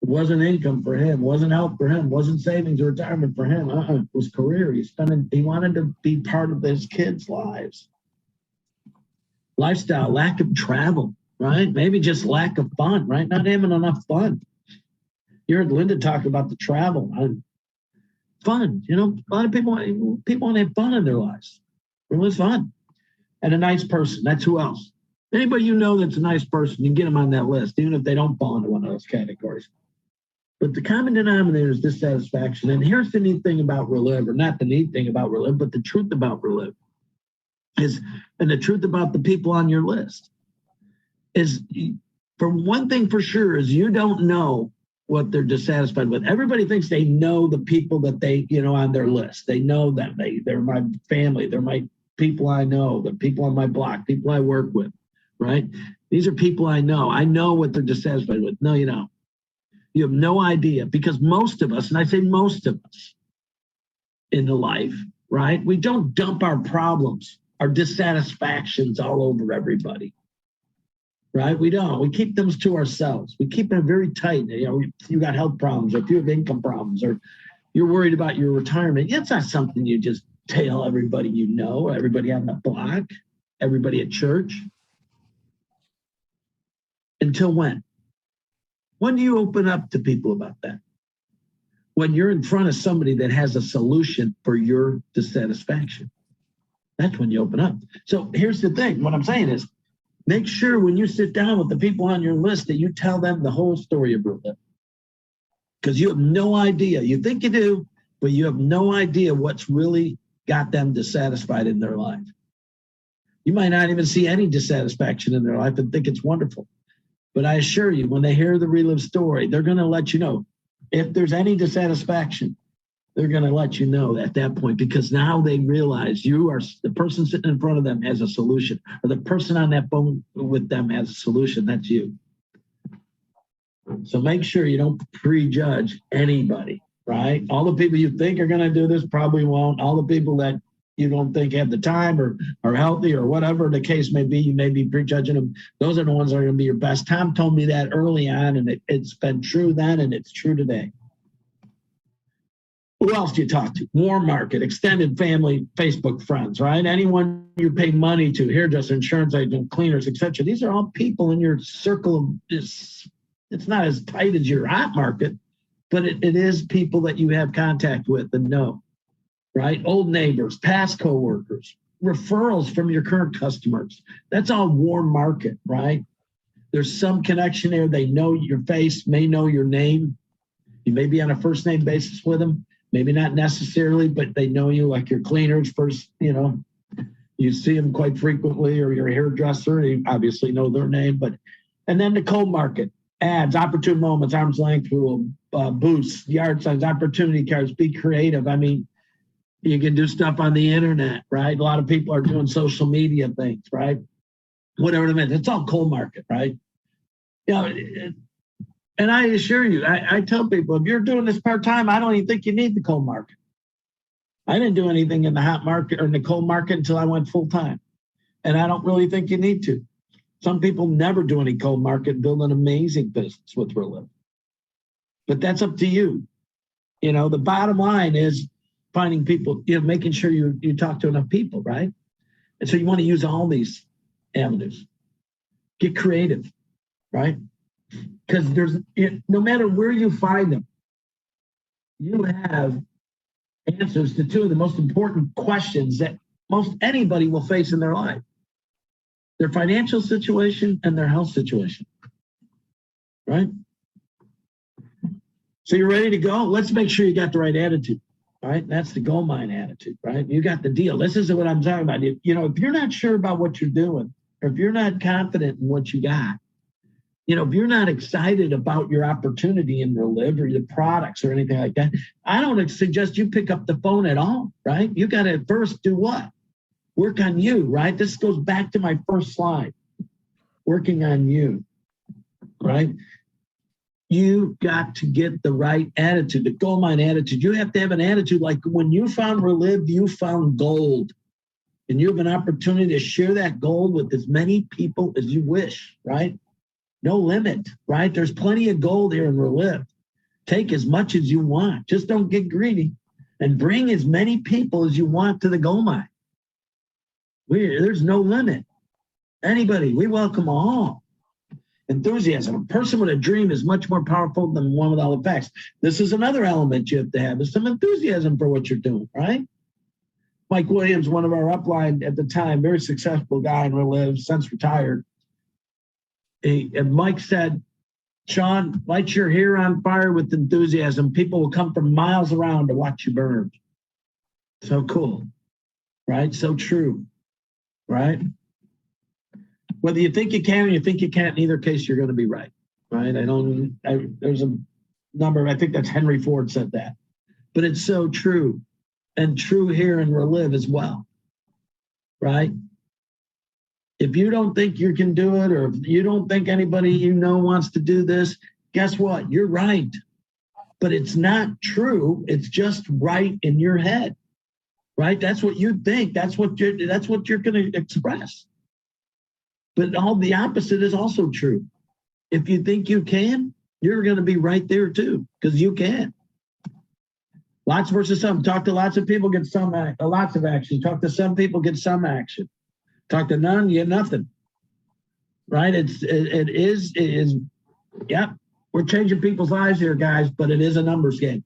It wasn't income for him, wasn't health for him, wasn't savings or retirement for him. It was career. He wanted to be part of his kids' lives. Lifestyle, lack of travel, right? Maybe just lack of fun, right? Not having enough fun. You heard Linda talk about the travel. Fun, a lot of people want to have fun in their lives. It was fun. And a nice person, that's who else? Anybody that's a nice person, you get them on that list, even if they don't fall into one of those categories. But the common denominator is dissatisfaction. And here's the neat thing about Relive, or not the neat thing about Relive, but the truth about Relive and the truth about the people on your list is, for one thing for sure, is you don't know what they're dissatisfied with. Everybody thinks they know the people that they, on their list. They know them. They're my family. They're my people I know, the people on my block, people I work with, right? These are people I know. I know what they're dissatisfied with. No, you don't. You have no idea, because most of us, and I say most of us in the life, right? We don't dump our problems, our dissatisfactions all over everybody. Right? We don't. We keep them to ourselves. We keep them very tight. You got health problems, or if you have income problems, or you're worried about your retirement. It's not something you just tell everybody everybody on the block, everybody at church. Until when? When do you open up to people about that? When you're in front of somebody that has a solution for your dissatisfaction. That's when you open up. So here's the thing. What I'm saying is, make sure when you sit down with the people on your list that you tell them the whole story about them. Because you have no idea. You think you do, but you have no idea what's really got them dissatisfied in their life. You might not even see any dissatisfaction in their life and think it's wonderful. But I assure you, when they hear the Relive story, they're going to let you know. If there's any dissatisfaction, they're going to let you know at that point, because now they realize you are the person sitting in front of them has a solution, or the person on that phone with them has a solution. That's you. So make sure you don't prejudge anybody, right? All the people you think are going to do this probably won't. All the people that you don't think have the time or are healthy or whatever the case may be, you may be prejudging them. Those are the ones that are going to be your best. Tom told me that early on, and it's been true then, and it's true today. Who else do you talk to? Warm market, extended family, Facebook friends, right? Anyone you pay money to, hairdresser, insurance agent, cleaners, etc. These are all people in your circle of this. It's not as tight as your hot market, but it is people that you have contact with and know, right? Old neighbors, past coworkers, referrals from your current customers. That's all warm market, right? There's some connection there. They know your face, may know your name. You may be on a first name basis with them, maybe not necessarily, but they know you, like your cleaners first, you see them quite frequently, or your hairdresser, you obviously know their name. And then the cold market, ads, opportune moments, arm's length rule, boosts, yard signs, opportunity cards, be creative. I mean, you can do stuff on the internet, right? A lot of people are doing social media things, right? Whatever it is, it's all cold market, right? And I assure you, I tell people, if you're doing this part-time, I don't even think you need the cold market. I didn't do anything in the hot market or in the cold market until I went full-time. And I don't really think you need to. Some people never do any cold market, build an amazing business with Relive. But that's up to you. The bottom line is finding people, making sure you talk to enough people, right? And so you want to use all these avenues. Get creative, right? Because no matter where you find them, you have answers to two of the most important questions that most anybody will face in their life: their financial situation and their health situation, right? So you're ready to go? Let's make sure you got the right attitude, right? That's the gold mine attitude, right? You got the deal. This is what I'm talking about. If you're not sure about what you're doing, or if you're not confident in what you got, if you're not excited about your opportunity in Relive or the products or anything like that, I don't suggest you pick up the phone at all, right? You got to first do what? Work on you, right? This goes back to my first slide. Working on you, right? You got to get the right attitude, the gold mine attitude. You have to have an attitude like when you found Relive, you found gold. And you have an opportunity to share that gold with as many people as you wish, right? No limit, right? There's plenty of gold here in Relive. Take as much as you want. Just don't get greedy, and bring as many people as you want to the gold mine. There's no limit. Anybody, we welcome all. Enthusiasm. A person with a dream is much more powerful than one with all the facts. This is another element you have to have, is some enthusiasm for what you're doing, right? Mike Williams, one of our upline at the time, very successful guy in Relive, since retired. And Mike said, Shawn, light your hair on fire with enthusiasm. People will come from miles around to watch you burn. So cool, right? So true, right? Whether you think you can or you think you can't, in either case, you're going to be right, right? There's a number, I think that's Henry Ford said that. But it's so true, and true here in Relive as well, right? If you don't think you can do it, or if you don't think anybody wants to do this, guess what? You're right. But it's not true. It's just right in your head, right? That's what you think. That's what you're going to express. But all the opposite is also true. If you think you can, you're going to be right there too, because you can. Lots versus some. Talk to lots of people, get lots of action. Talk to some people, get some action. Talk to none, you get nothing, right? It is, yeah, we're changing people's lives here, guys, but it is a numbers game.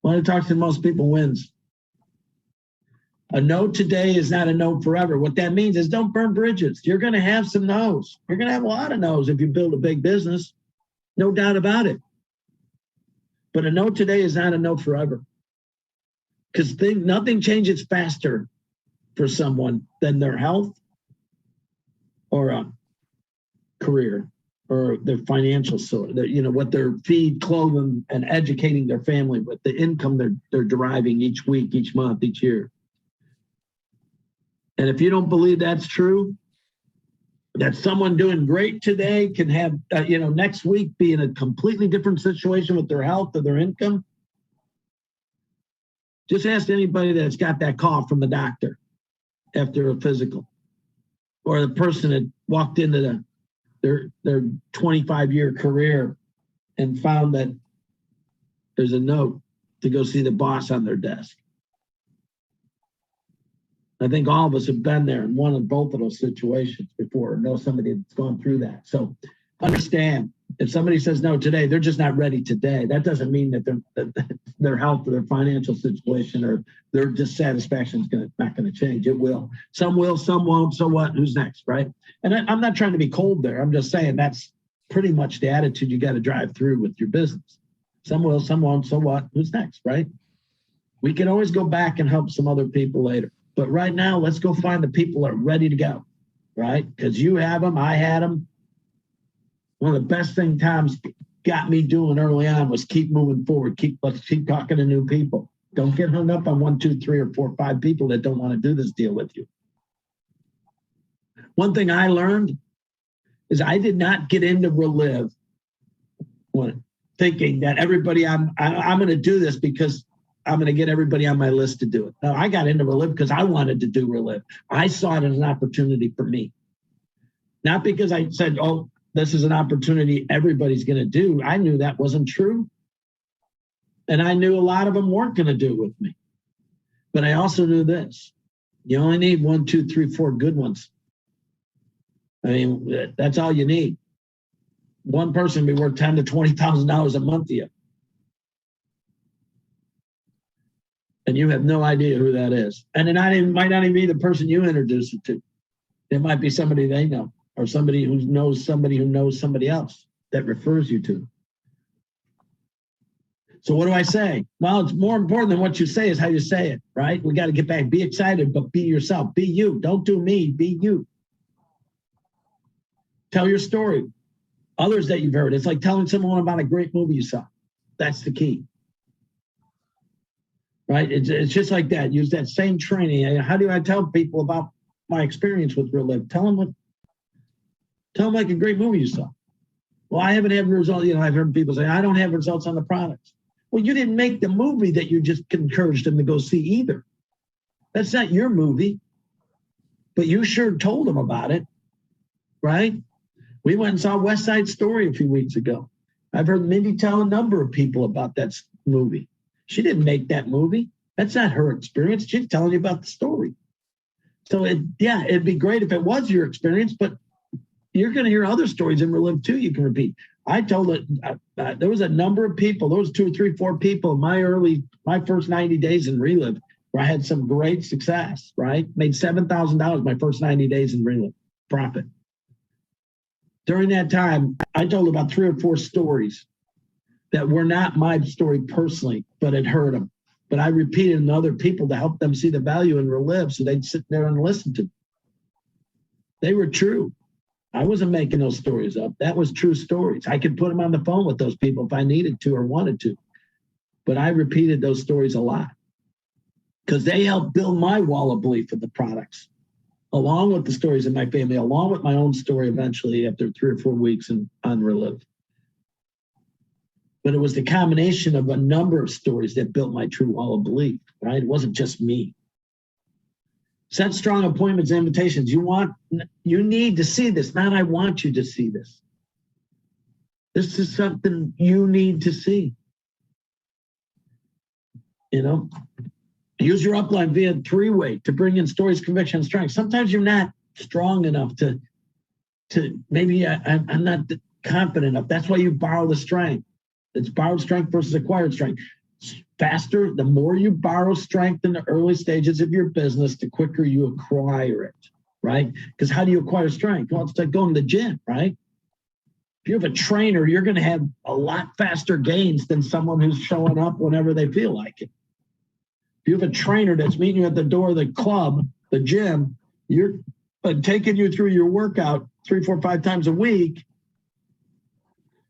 One who talks to most people wins. A no today is not a no forever. What that means is don't burn bridges. You're going to have some no's. You're going to have a lot of no's if you build a big business, no doubt about it. But a no today is not a no forever, because nothing changes faster for someone than their health or a career or their financial source, what they're feed, clothing, and educating their family with, the income they're deriving each week, each month, each year. And if you don't believe that's true, that someone doing great today can have, next week be in a completely different situation with their health or their income, just ask anybody that's got that call from the doctor after a physical, or the person that walked into their 25-year career and found that there's a note to go see the boss on their desk. I think all of us have been there in one of both of those situations before, or know somebody that's gone through that. So understand, If somebody says no today, they're just not ready today. That doesn't mean that their health or their financial situation or their dissatisfaction is not going to change. It will. Some will, some won't. So what? Who's next, right? And I'm not trying to be cold there. I'm just saying that's pretty much the attitude you got to drive through with your business. Some will, some won't. So what? Who's next, right? We can always go back and help some other people later. But right now, let's go find the people that are ready to go, right? Because you have them, I had them. One of the best things Tom's got me doing early on was keep moving forward. Let's keep talking to new people. Don't get hung up on 1, 2, 3, or 4, 5 people that don't want to do this deal with you. One thing I learned is I did not get into Relive thinking that everybody I'm going to do this because I'm going to get everybody on my list to do it. No, I got into Relive because I wanted to do Relive. I saw it as an opportunity for me. Not because I said, oh, this is an opportunity everybody's going to do. I knew that wasn't true. And I knew a lot of them weren't going to do it with me. But I also knew this. You only need 1, 2, 3, 4 good ones. I mean, that's all you need. One person be worth $10,000 to $20,000 a month to you. And you have no idea who that is. And it might not even be the person you introduce it to. It might be somebody they know. Or somebody who knows somebody else that refers you to. So what do I say? Well, it's more important than what you say is how you say it, right? We got to get back. Be excited, but be yourself. Be you. Don't do me. Be you. Tell your story. Others that you've heard. It's like telling someone about a great movie you saw. That's the key. Right? It's just like that. Use that same training. How do I tell people about my experience with Relive? Tell them like a great movie you saw. Well, I haven't had results. I've heard people say, I don't have results on the products. Well, you didn't make the movie that you just encouraged them to go see either. That's not your movie, but you sure told them about it, right? We went and saw West Side Story a few weeks ago. I've heard Mindy tell a number of people about that movie. She didn't make that movie. That's not her experience. She's telling you about the story. So it'd be great if it was your experience, but you're going to hear other stories in Relive too. You can repeat. I told it. There was a number of people. There was 2, 3, 4 people in my first 90 days in Relive where I had some great success. Right, made $7,000 my first 90 days in Relive profit. During that time, I told about 3 or 4 stories that were not my story personally, but had heard them. But I repeated them to other people to help them see the value in Relive, so they'd sit there and listen to them. They were true. I wasn't making those stories up. That was true stories. I could put them on the phone with those people if I needed to or wanted to. But I repeated those stories a lot because they helped build my wall of belief in the products, along with the stories of my family, along with my own story eventually after 3 or 4 weeks on Relive. But it was the combination of a number of stories that built my true wall of belief, right? It wasn't just me. Set strong appointments and invitations. You need to see this, not I want you to see this. This is something you need to see. Use your upline via 3-way to bring in stories, conviction, and strength. Sometimes you're not strong enough to maybe I'm not confident enough. That's why you borrow the strength. It's borrowed strength versus acquired strength. Faster, the more you borrow strength in the early stages of your business, the quicker you acquire it, right? Because how do you acquire strength? Well, it's like going to the gym, right? If you have a trainer, you're going to have a lot faster gains than someone who's showing up whenever they feel like it. If you have a trainer that's meeting you at the door of the club, the gym, you're taking you through your workout 3, 4, 5 times a week,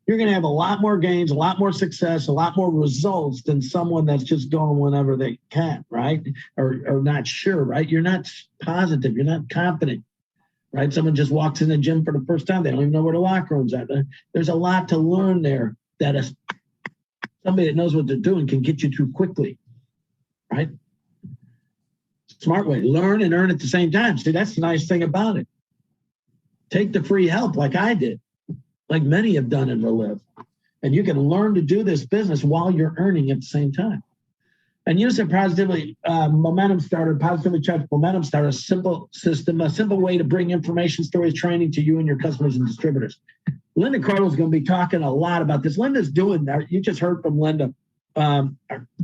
you're going to have a lot more gains, a lot more success, a lot more results than someone that's just going whenever they can, right? Or not sure, right? You're not positive. You're not confident, right? Someone just walks in the gym for the first time. They don't even know where the locker room's at. There's a lot to learn there that somebody that knows what they're doing can get you through quickly, right? Smart way. Learn and earn at the same time. See, that's the nice thing about it. Take the free help like I did, like many have done in Relive. And you can learn to do this business while you're earning at the same time. And use a positively momentum starter, positively charged momentum starter, a simple system, a simple way to bring information, stories, training to you and your customers and distributors. Linda Cardle is going to be talking a lot about this. Linda's doing that. You just heard from Linda, one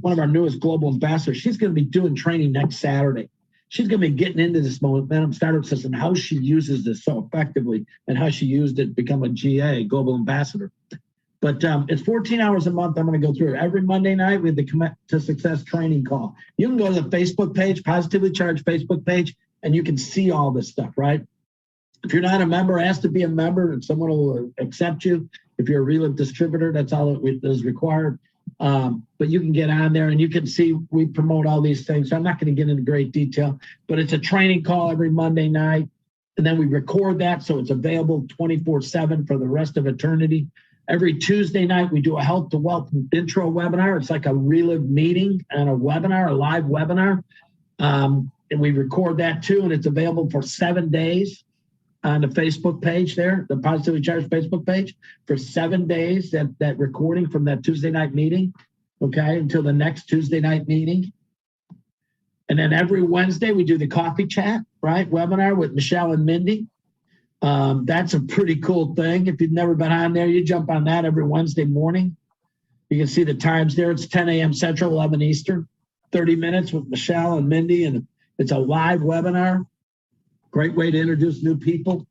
of our newest global ambassadors. She's going to be doing training next Saturday. She's going to be getting into this momentum startup system, how she uses this so effectively, and how she used it to become a GA, global ambassador. But it's 14 hours a month. I'm going to go through it. Every Monday night, we have the Commit to Success training call. You can go to the Facebook page, Positively Charged Facebook page, and you can see all this stuff, right? If you're not a member, ask to be a member, and someone will accept you. If you're a Relive distributor, that's all that is required. But you can get on there, and you can see we promote all these things. So I'm not going to get into great detail, but it's a training call every Monday night, and then we record that so it's available 24/7 for the rest of eternity. Every Tuesday night, we do a Health to Wealth intro webinar. It's like a Relive meeting and a webinar, a live webinar. And we record that too, and it's available for 7 days on the Facebook page there, the Positively Charged Facebook page, for 7 days, that recording from that Tuesday night meeting, okay, until the next Tuesday night meeting. And then every Wednesday, we do the coffee chat, right, webinar with Michelle and Mindy. That's a pretty cool thing. If you've never been on there, you jump on that every Wednesday morning. You can see the times there. It's 10 a.m. Central, 11 Eastern, 30 minutes with Michelle and Mindy. And it's a live webinar. Great way to introduce new people.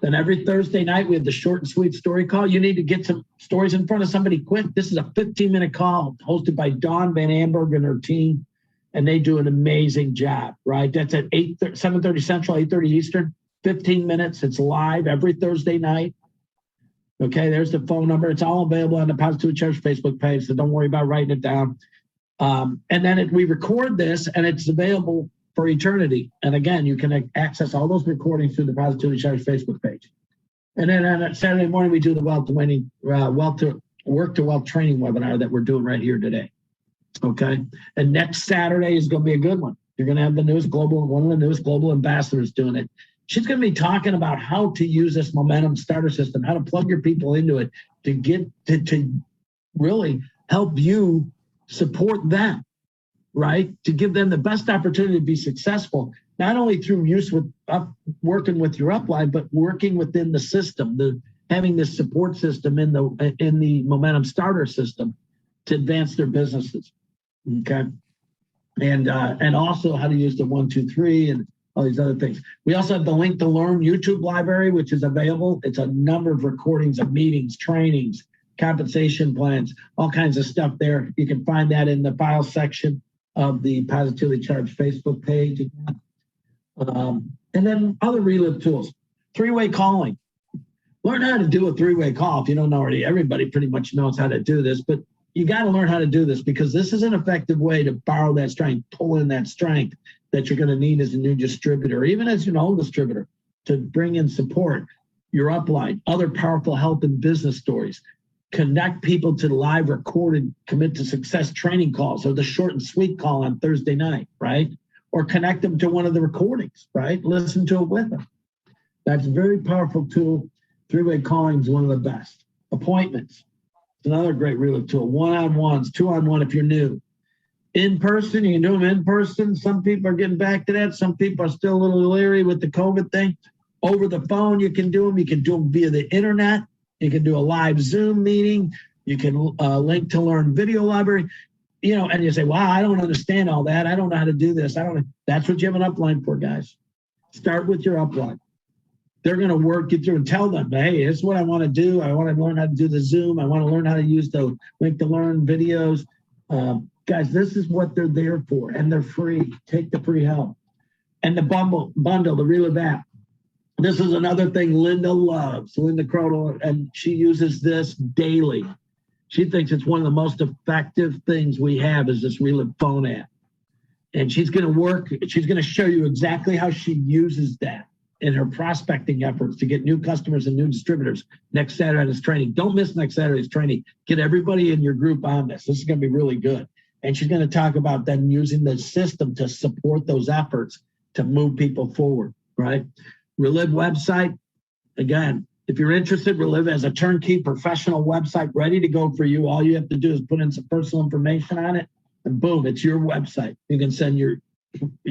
Then every Thursday night, we have the short and sweet story call. You need to get some stories in front of somebody quick. This is a 15-minute call hosted by Dawn Van Amberg and her team. And they do an amazing job, right? That's at 7:30 Central, 8:30 Eastern. 15 minutes. It's live every Thursday night. Okay, there's the phone number. It's all available on the Positively Charged Facebook page, so don't worry about writing it down. And then we record this, and it's available for eternity. And again, you can access all those recordings through the Positively Charged Facebook page. And then on Saturday morning, we do the Work to Wealth training webinar that we're doing right here today. Okay, and next Saturday is going to be a good one. You're going to have one of the newest global ambassadors doing it. She's going to be talking about how to use this momentum starter system, how to plug your people into it to get to really help you support them, right? To give them the best opportunity to be successful, not only through use with working with your upline, but working within the system, having this support system in the momentum starter system to advance their businesses. Okay, and also how to use the 1, 2, 3 and all these other things. We also have the Link to Learn YouTube library, which is available. It's a number of recordings of meetings, trainings, compensation plans, all kinds of stuff there. You can find that in the file section of the Positively Charged Facebook page. And then other Relive tools. 3-way calling. Learn how to do a 3-way call. If you don't know already, everybody pretty much knows how to do this, but you got to learn how to do this because this is an effective way to borrow that strength, pull in that strength that you're going to need as a new distributor, even as an old distributor, to bring in support, your upline, other powerful health and business stories, connect people to the live recorded Commit to Success training calls or the short and sweet call on Thursday night, right? Or connect them to one of the recordings, right? Listen to it with them. That's a very powerful tool. 3-way calling is one of the best. Appointments. It's another great Relive tool. 1-on-1s, 2-on-1 if you're new. In person, you can do them in person. Some people are getting back to that. Some people are still a little leery with the COVID thing. Over the phone, you can do them. You can do them via the internet. You can do a live Zoom meeting. You can link to learn video library. You know, and you say, wow, I don't understand all that. I don't know how to do this. That's what you have an upline for, guys. Start with your upline. They're going to work you through and tell them, hey, this is what I want to do. I want to learn how to do the Zoom. I want to learn how to use the Link to Learn videos. Guys, this is what they're there for, and they're free. Take the free help. And the bundle, the Relive app. This is another thing Linda loves, Linda Crodel, and she uses this daily. She thinks it's one of the most effective things we have is this Relive phone app. And she's going to show you exactly how she uses that in her prospecting efforts to get new customers and new distributors next Saturday's training. Don't miss next Saturday's training. Get everybody in your group on this. This is going to be really good. And she's going to talk about then using the system to support those efforts to move people forward, right? Relive website. Again, if you're interested, Relive has a turnkey professional website ready to go for you. All you have to do is put in some personal information on it, and boom, it's your website. You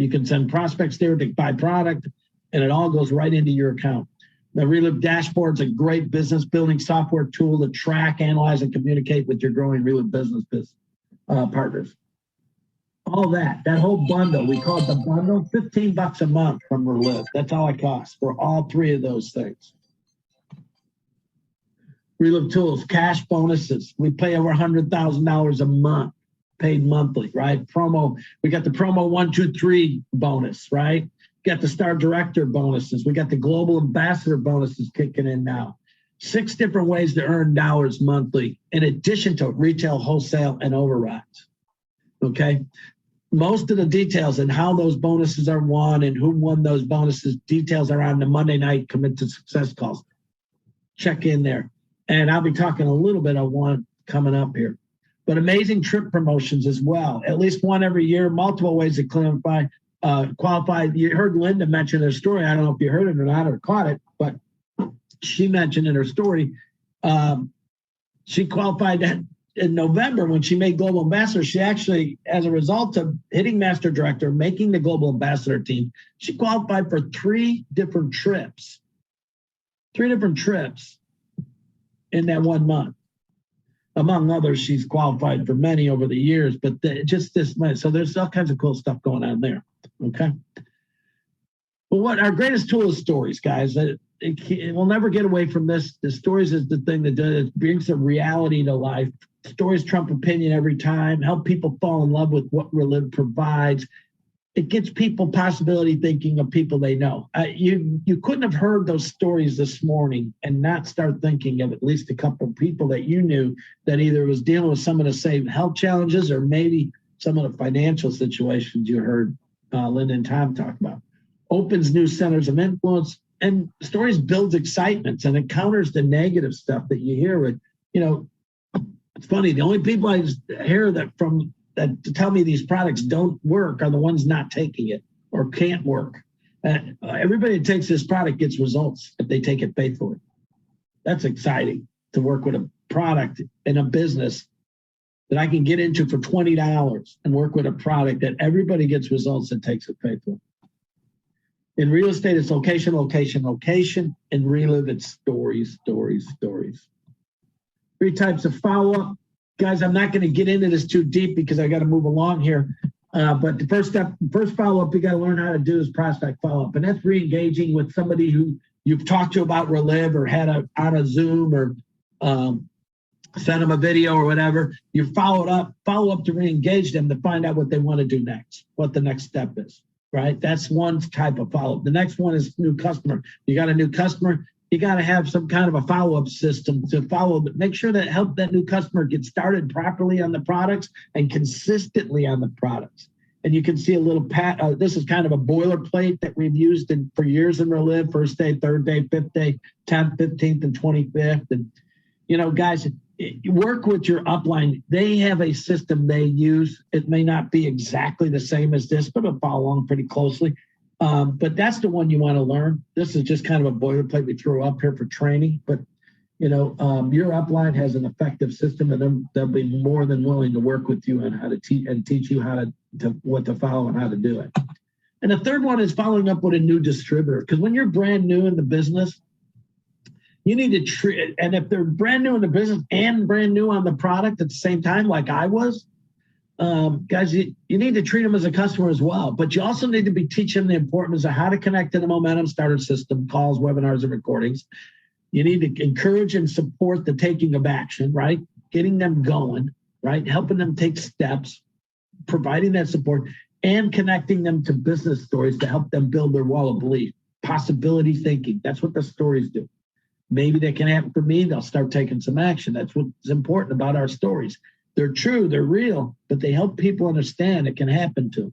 can send prospects there to buy product, and it all goes right into your account. The Relive Dashboard is a great business building software tool to track, analyze, and communicate with your growing Relive business partners. All that whole bundle, we call it the bundle, $15 a month from Relive. That's all it costs for all three of those things. Relive Tools, cash bonuses. We pay over $100,000 a month, paid monthly, right? Promo, we got the promo 1, 2, 3 bonus, right? Got the Star Director bonuses. We got the Global Ambassador bonuses kicking in now. 6 different ways to earn dollars monthly, in addition to retail, wholesale, and overrides. Okay? Most of the details and how those bonuses are won and who won those bonuses, details are on the Monday night Commit to Success calls. Check in there. And I'll be talking a little bit on one coming up here. But amazing trip promotions as well. At least one every year, multiple ways to qualify. You heard Linda mention her story. I don't know if you heard it or not or caught it, but she mentioned in her story, she qualified in November when she made Global Ambassador. She actually, as a result of hitting Master Director, making the Global Ambassador team, she qualified for 3 different trips. 3 different trips in that 1 month. Among others, she's qualified for many over the years, but just this month. So there's all kinds of cool stuff going on there. Okay. Well, what our greatest tool is stories, guys. We'll never get away from this. The stories is the thing that brings the reality to life. Stories trump opinion every time. Help people fall in love with what Relive provides. It gets people possibility thinking of people they know. You couldn't have heard those stories this morning and not start thinking of at least a couple of people that you knew that either was dealing with some of the same health challenges or maybe some of the financial situations you heard Linda and Tom talk about. Opens new centers of influence, and stories builds excitement and it counters the negative stuff that you hear with, it's funny. The only people I hear that to tell me these products don't work are the ones not taking it or can't work. Everybody that takes this product gets results if they take it faithfully. That's exciting to work with a product in a business that I can get into for $20 and work with a product that everybody gets results that takes it faithfully. In real estate, it's location, location, location. In Relive, it's stories, stories, stories. 3 types of follow-up. Guys, I'm not going to get into this too deep because I got to move along here. But the first follow-up you got to learn how to do is prospect follow-up. And that's re-engaging with somebody who you've talked to about Relive or had on a Zoom or sent them a video or whatever. You follow up to re-engage them to find out what they want to do next, what the next step is, right? That's one type of follow-up. The next one is new customer. You got a new customer. You got to have some kind of a follow-up system to follow, but make sure that help that new customer get started properly on the products and consistently on the products. And you can see a little this is kind of a boilerplate that we've used for years in Relive: first day, third day, 5th day, 10th, 15th, and 25th. And, guys, work with your upline. They have a system they use. It may not be exactly the same as this, but it'll follow along pretty closely. But that's the one you want to learn. This is just kind of a boilerplate we throw up here for training. But, your upline has an effective system, and they'll be more than willing to work with you on how to teach you how to what to follow and how to do it. And the third one is following up with a new distributor. Because when you're brand new in the business, you need to treat, and if they're brand new in the business and brand new on the product at the same time, like I was, guys, you need to treat them as a customer as well, but you also need to be teaching them the importance of how to connect to the Momentum Starter system, calls, webinars, and recordings. You need to encourage and support the taking of action, right? Getting them going, right? Helping them take steps, providing that support, and connecting them to business stories to help them build their wall of belief. Possibility thinking, that's what the stories do. Maybe that can happen for me. They'll start taking some action. That's what's important about our stories. They're true, they're real, but they help people understand it can happen to them.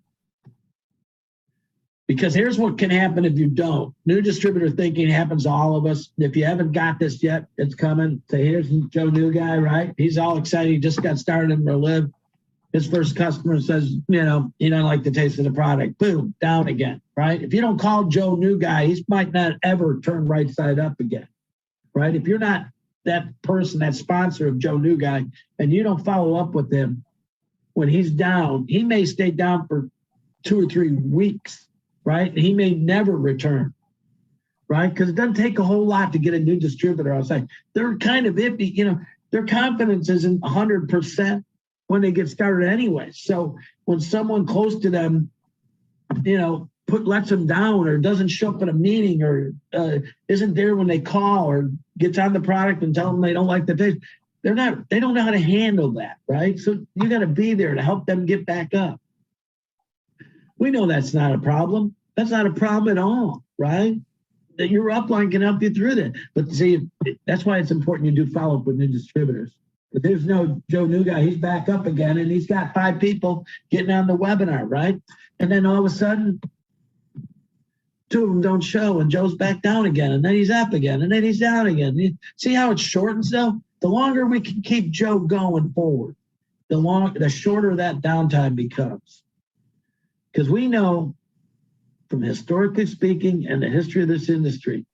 Because here's what can happen if you don't. New distributor thinking happens to all of us. If you haven't got this yet, it's coming. So here's Joe New Guy, right? He's all excited. He just got started in Relive. His first customer says, he don't like the taste of the product. Boom, down again, right? If you don't call Joe New Guy, he might not ever turn right side up again, right? If you're not that person, that sponsor of Joe New Guy, and you don't follow up with him, when he's down, he may stay down for 2 or 3 weeks, right? He may never return, right? Because it doesn't take a whole lot to get a new distributor outside. They're kind of iffy, you know, their confidence isn't 100% when they get started anyway. So when someone close to them, you know, lets them down or doesn't show up at a meeting or isn't there when they call or gets on the product and tell them they don't like the taste, they don't know how to handle that, right? So you got to be there to help them get back up. We know that's not a problem. That's not a problem at all, right? That your upline can help you through that. But see, that's why it's important you do follow up with new distributors. But there's no Joe New Guy. He's back up again, and he's got 5 people getting on the webinar, right? And then all of a sudden, 2 of them don't show, and Joe's back down again, and then he's up again, and then he's down again. You see how it shortens, though? The longer we can keep Joe going forward, the shorter that downtime becomes. Because we know, from historically speaking and the history of this industry,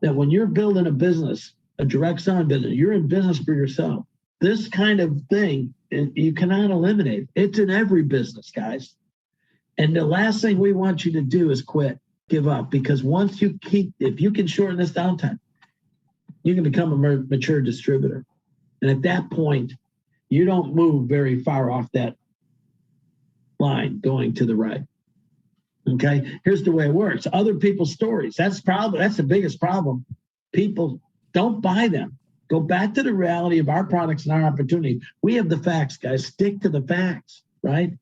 that when you're building a business, a direct selling business, you're in business for yourself. This kind of thing, you cannot eliminate. It's in every business, guys. And the last thing we want you to do is quit, give up, because once you if you can shorten this downtime, you can become a mature distributor. And at that point, you don't move very far off that line going to the right. Okay, here's the way it works. Other people's stories. That's the biggest problem. People don't buy them. Go back to the reality of our products and our opportunity. We have the facts, guys. Stick to the facts, right?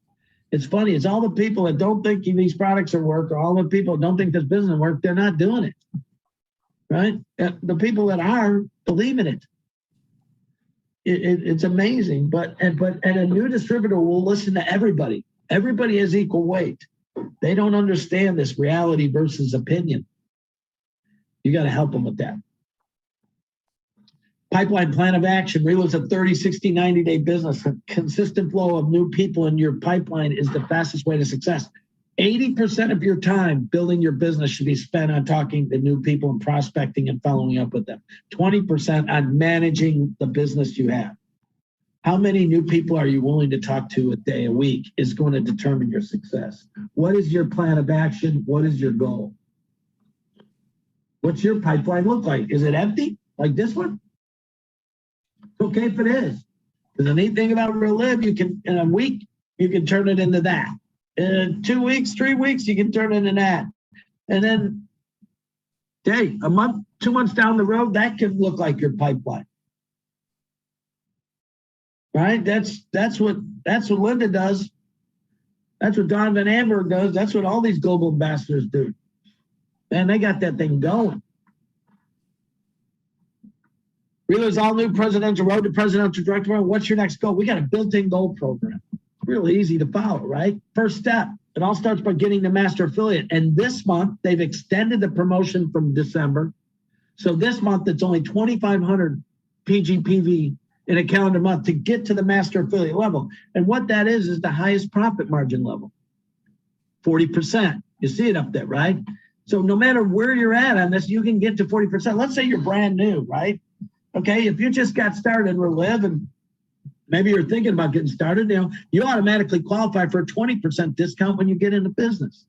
It's funny. It's all the people that don't think these products are work, or all the people that don't think this business will work, they're not doing it, right? The people that are believe in it. It's amazing. But a new distributor will listen to everybody. Everybody has equal weight. They don't understand this reality versus opinion. You got to help them with that. Pipeline plan of action. Real is a 30, 60, 90-day business. A consistent flow of new people in your pipeline is the fastest way to success. 80% of your time building your business should be spent on talking to new people and prospecting and following up with them. 20% on managing the business you have. How many new people are you willing to talk to a day, a week is going to determine your success. What is your plan of action? What is your goal? What's your pipeline look like? Is it empty like this one? It's okay if it is. Because the neat thing about Relive, you can, in a week, you can turn it into that. In 2 weeks, 3 weeks, you can turn it into that. And then, a month, 2 months down the road, that could look like your pipeline. Right? That's what Linda does. That's what Don Van Amberg does. That's what all these global ambassadors do. Man, they got that thing going. Realize all new presidential road to presidential director. What's your next goal? We got a built-in goal program. Really easy to follow, right? First step. It all starts by getting the master affiliate. And this month, they've extended the promotion from December. So this month, it's only 2,500 PGPV in a calendar month to get to the master affiliate level. And what that is the highest profit margin level, 40%. You see it up there, right? So no matter where you're at on this, you can get to 40%. Let's say you're brand new, right? Okay, if you just got started in Relive and maybe you're thinking about getting started, you automatically qualify for a 20% discount when you get into business,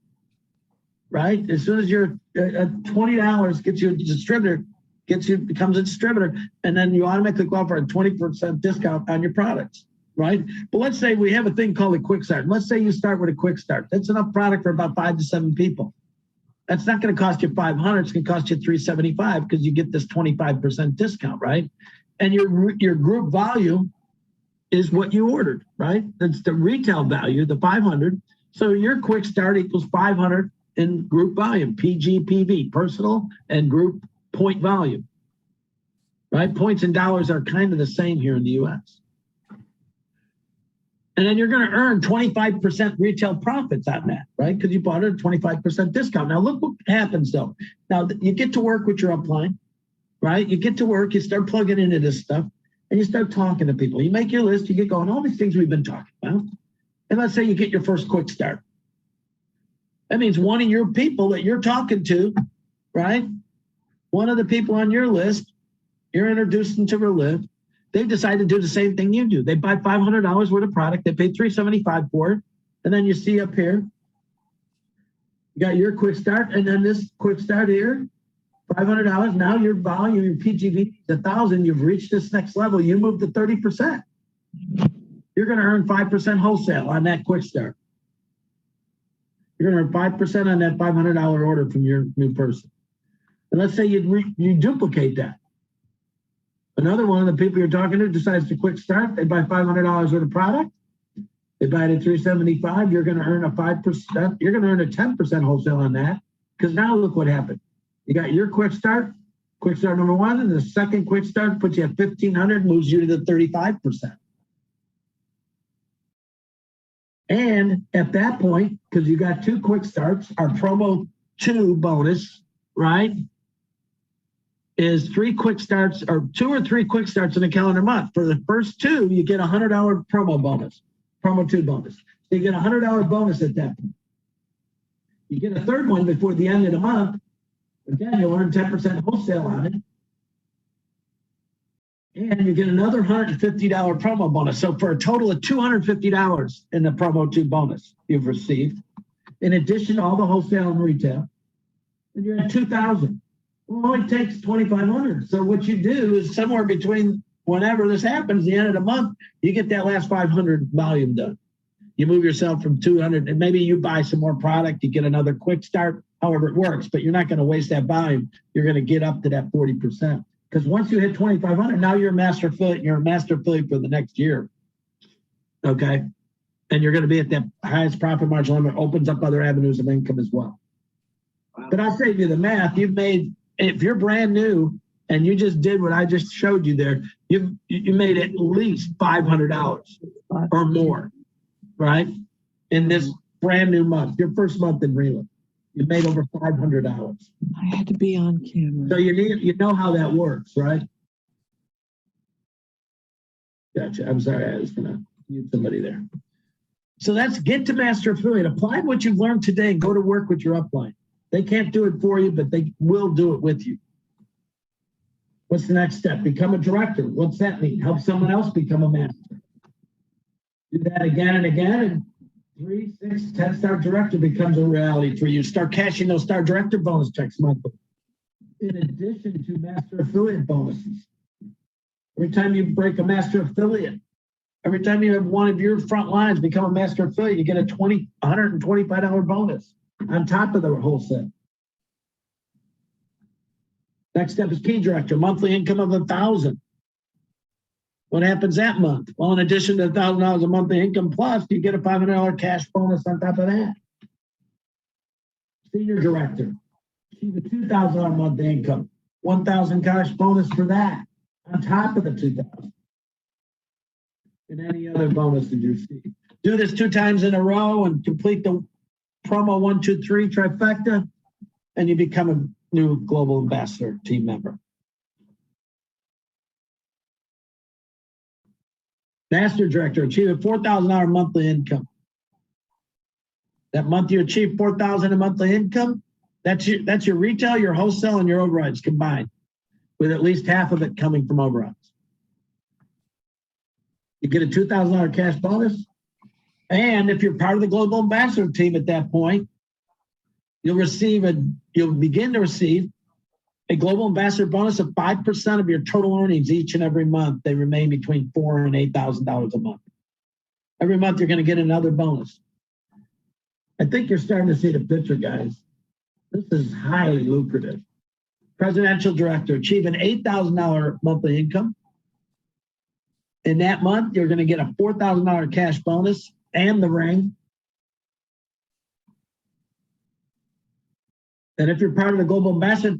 right? As soon as you're $20 gets you a distributor, becomes a distributor, and then you automatically qualify for a 20% discount on your products, right? But let's say we have a thing called a quick start. Let's say you start with a quick start. That's enough product for about 5 to 7 people. That's not going to cost you $500. It's going to cost you $375 because you get this 25% discount, right? And your group volume is what you ordered, right? That's the retail value, the 500. So your quick start equals 500 in group volume, PGPV, personal and group point volume, right? Points and dollars are kind of the same here in the U.S. And then you're going to earn 25% retail profits on that, right? Because you bought it at a 25% discount. Now, look what happens, though. Now, you get to work with your upline, right? You get to work, you start plugging into this stuff, and you start talking to people. You make your list, you get going, all these things we've been talking about. And let's say you get your first quick start. That means one of your people that you're talking to, right? One of the people on your list, you're introducing to Relive. They decide to do the same thing you do. They buy $500 worth of product. They pay $375 for it. And then you see up here, you got your quick start, and then this quick start here, $500. Now your volume, your PGV is 1,000. You've reached this next level. You move to 30%. You're going to earn 5% wholesale on that quick start. You're going to earn 5% on that $500 order from your new person. And let's say you duplicate that. Another one of the people you're talking to decides to quick start. They buy $500 worth of product. They buy it at $375. You're going to earn a 5%. You're going to earn a 10% wholesale on that. Because now look what happened. You got your quick start number one, and the second quick start puts you at $1,500, moves you to the 35%. And at that point, because you got two quick starts, our promo 2 bonus, right, is 3 quick starts or 2 or 3 quick starts in a calendar month. For the first 2, you get a $100 promo bonus, promo 2 bonus. So you get a $100 bonus at that point. You get a third one before the end of the month. Again, you'll earn 10% wholesale on it. And you get another $150 promo bonus. So for a total of $250 in the promo 2 bonus you've received, in addition to all the wholesale and retail, and you're at $2,000. Well, it takes $2,500. So what you do is somewhere between whenever this happens, the end of the month, you get that last 500 volume done. You move yourself from 200, and maybe you buy some more product, you get another quick start, however it works, but you're not going to waste that volume. You're going to get up to that 40%. Because once you hit 2,500, now you're a master affiliate. You're a master affiliate for the next year. Okay. And you're going to be at that highest profit margin limit, opens up other avenues of income as well. Wow. But I'll save you the math. You've made, if you're brand new and you just did what I just showed you there, you made at least $500 or more, right? In this brand new month, your first month in Relive. You made over $500. I had to be on camera. So you know how that works, right? Gotcha. I'm sorry, I was gonna mute somebody there. So that's get to master affiliate. Apply what you've learned today and go to work with your upline. They can't do it for you, but they will do it with you. What's the next step? Become a director. What's that mean? Help someone else become a master. Do that again and again, and 3, 6, 10-star director becomes a reality for you. Start cashing those star director bonus checks monthly. In addition to master affiliate bonuses. Every time you break a master affiliate, every time you have one of your front lines become a master affiliate, you get a $125 bonus on top of the wholesale. Next step is key director, monthly income of $1,000. What happens that month? Well, in addition to $1,000 a monthly income plus, you get a $500 cash bonus on top of that. Senior director, achieve a $2,000 monthly income, $1,000 cash bonus for that on top of the $2,000. And any other bonus that you receive. Do this 2 times in a row and complete the promo 1, 2, 3 trifecta, and you become a new global ambassador team member. Master director, achieve a $4,000 monthly income. That month you achieve $4,000 in monthly income, that's your retail, your wholesale, and your overrides combined, with at least half of it coming from overrides. You get a $2,000 cash bonus, and if you're part of the global ambassador team at that point, you'll begin to receive a global ambassador bonus of 5% of your total earnings each and every month. They remain between $4,000 and $8,000 a month. Every month you're going to get another bonus. I think you're starting to see the picture, guys. This is highly lucrative. Presidential director, achieve an $8,000 monthly income. In that month, you're going to get a $4,000 cash bonus and the ring. And if you're part of the global ambassador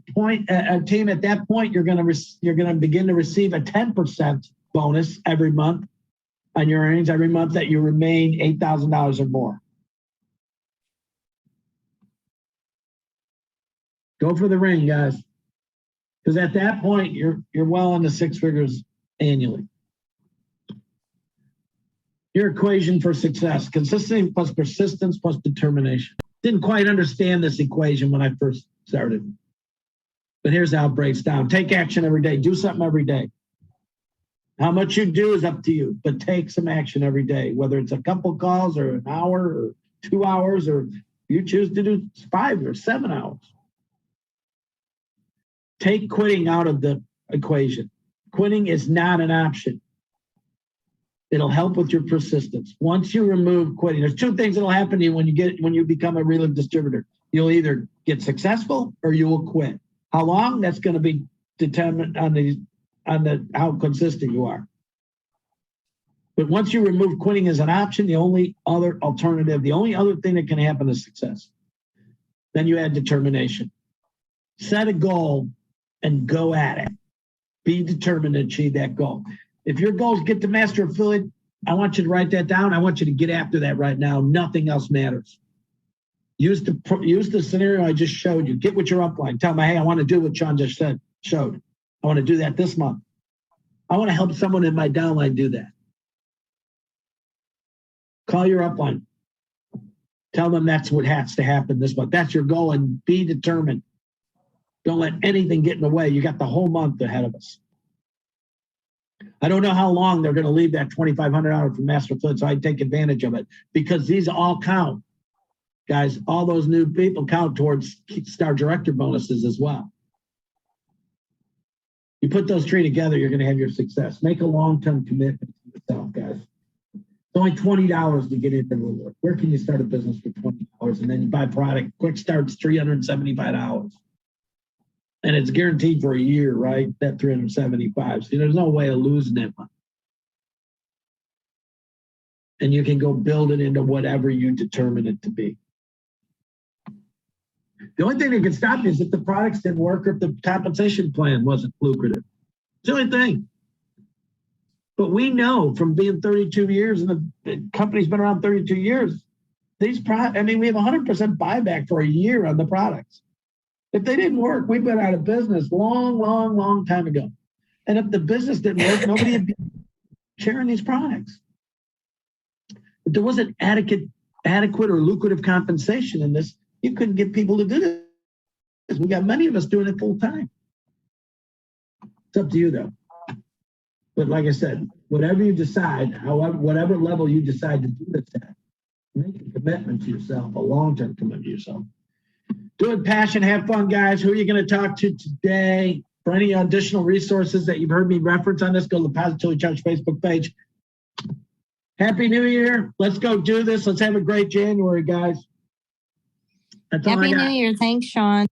team at that point, you're going to begin to receive a 10% bonus every month on your earnings every month that you remain $8,000 or more. Go for the ring, guys, because at that point you're well into 6 figures annually. Your equation for success: consistency plus persistence plus determination. Didn't quite understand this equation when I first started, but here's how it breaks down. Take action every day. Do something every day. How much you do is up to you, but take some action every day, whether it's a couple calls or an hour or 2 hours, or you choose to do 5 or 7 hours. Take quitting out of the equation. Quitting is not an option. It'll help with your persistence. Once you remove quitting, there's 2 things that'll happen to you when you become a Relive distributor. You'll either get successful or you will quit. How long? That's going to be determined on how consistent you are. But once you remove quitting as an option, the only other alternative, the only other thing that can happen is success. Then you add determination. Set a goal and go at it. Be determined to achieve that goal. If your goal is get to master affiliate, I want you to write that down. I want you to get after that right now. Nothing else matters. Use the scenario I just showed you. Get with your upline. Tell them, hey, I want to do what Shawn just showed. I want to do that this month. I want to help someone in my downline do that. Call your upline. Tell them that's what has to happen this month. That's your goal, and be determined. Don't let anything get in the way. You got the whole month ahead of us. I don't know how long they're going to leave that $2,500 for Master Affiliate, so I take advantage of it, because these all count. Guys, all those new people count towards Star Director bonuses as well. You put those 3 together, you're going to have your success. Make a long-term commitment to yourself, guys. It's only $20 to get into Reward. Where can you start a business for $20 and then you buy product? Quick start's $375. And it's guaranteed for a year, right? That $375. So there's no way of losing that money. And you can go build it into whatever you determine it to be. The only thing that can stop you is if the products didn't work or if the compensation plan wasn't lucrative. It's the only thing. But we know from being 32 years, and the company's been around 32 years, we have 100% buyback for a year on the products. If they didn't work, we've been out of business long time ago. And if the business didn't work, nobody would be sharing these products. If there wasn't adequate or lucrative compensation in this, you couldn't get people to do this. We got many of us doing it full time. It's up to you though. But like I said, whatever you decide, whatever level you decide to do this at, make a commitment to yourself, a long-term commitment to yourself. Do it, passion, have fun, guys. Who are you going to talk to today? For any additional resources that you've heard me reference on this, go to the Positively Charged Facebook page. Happy New Year. Let's go do this. Let's have a great January, guys. That's all I Happy got. New Year. Thanks, Shawn.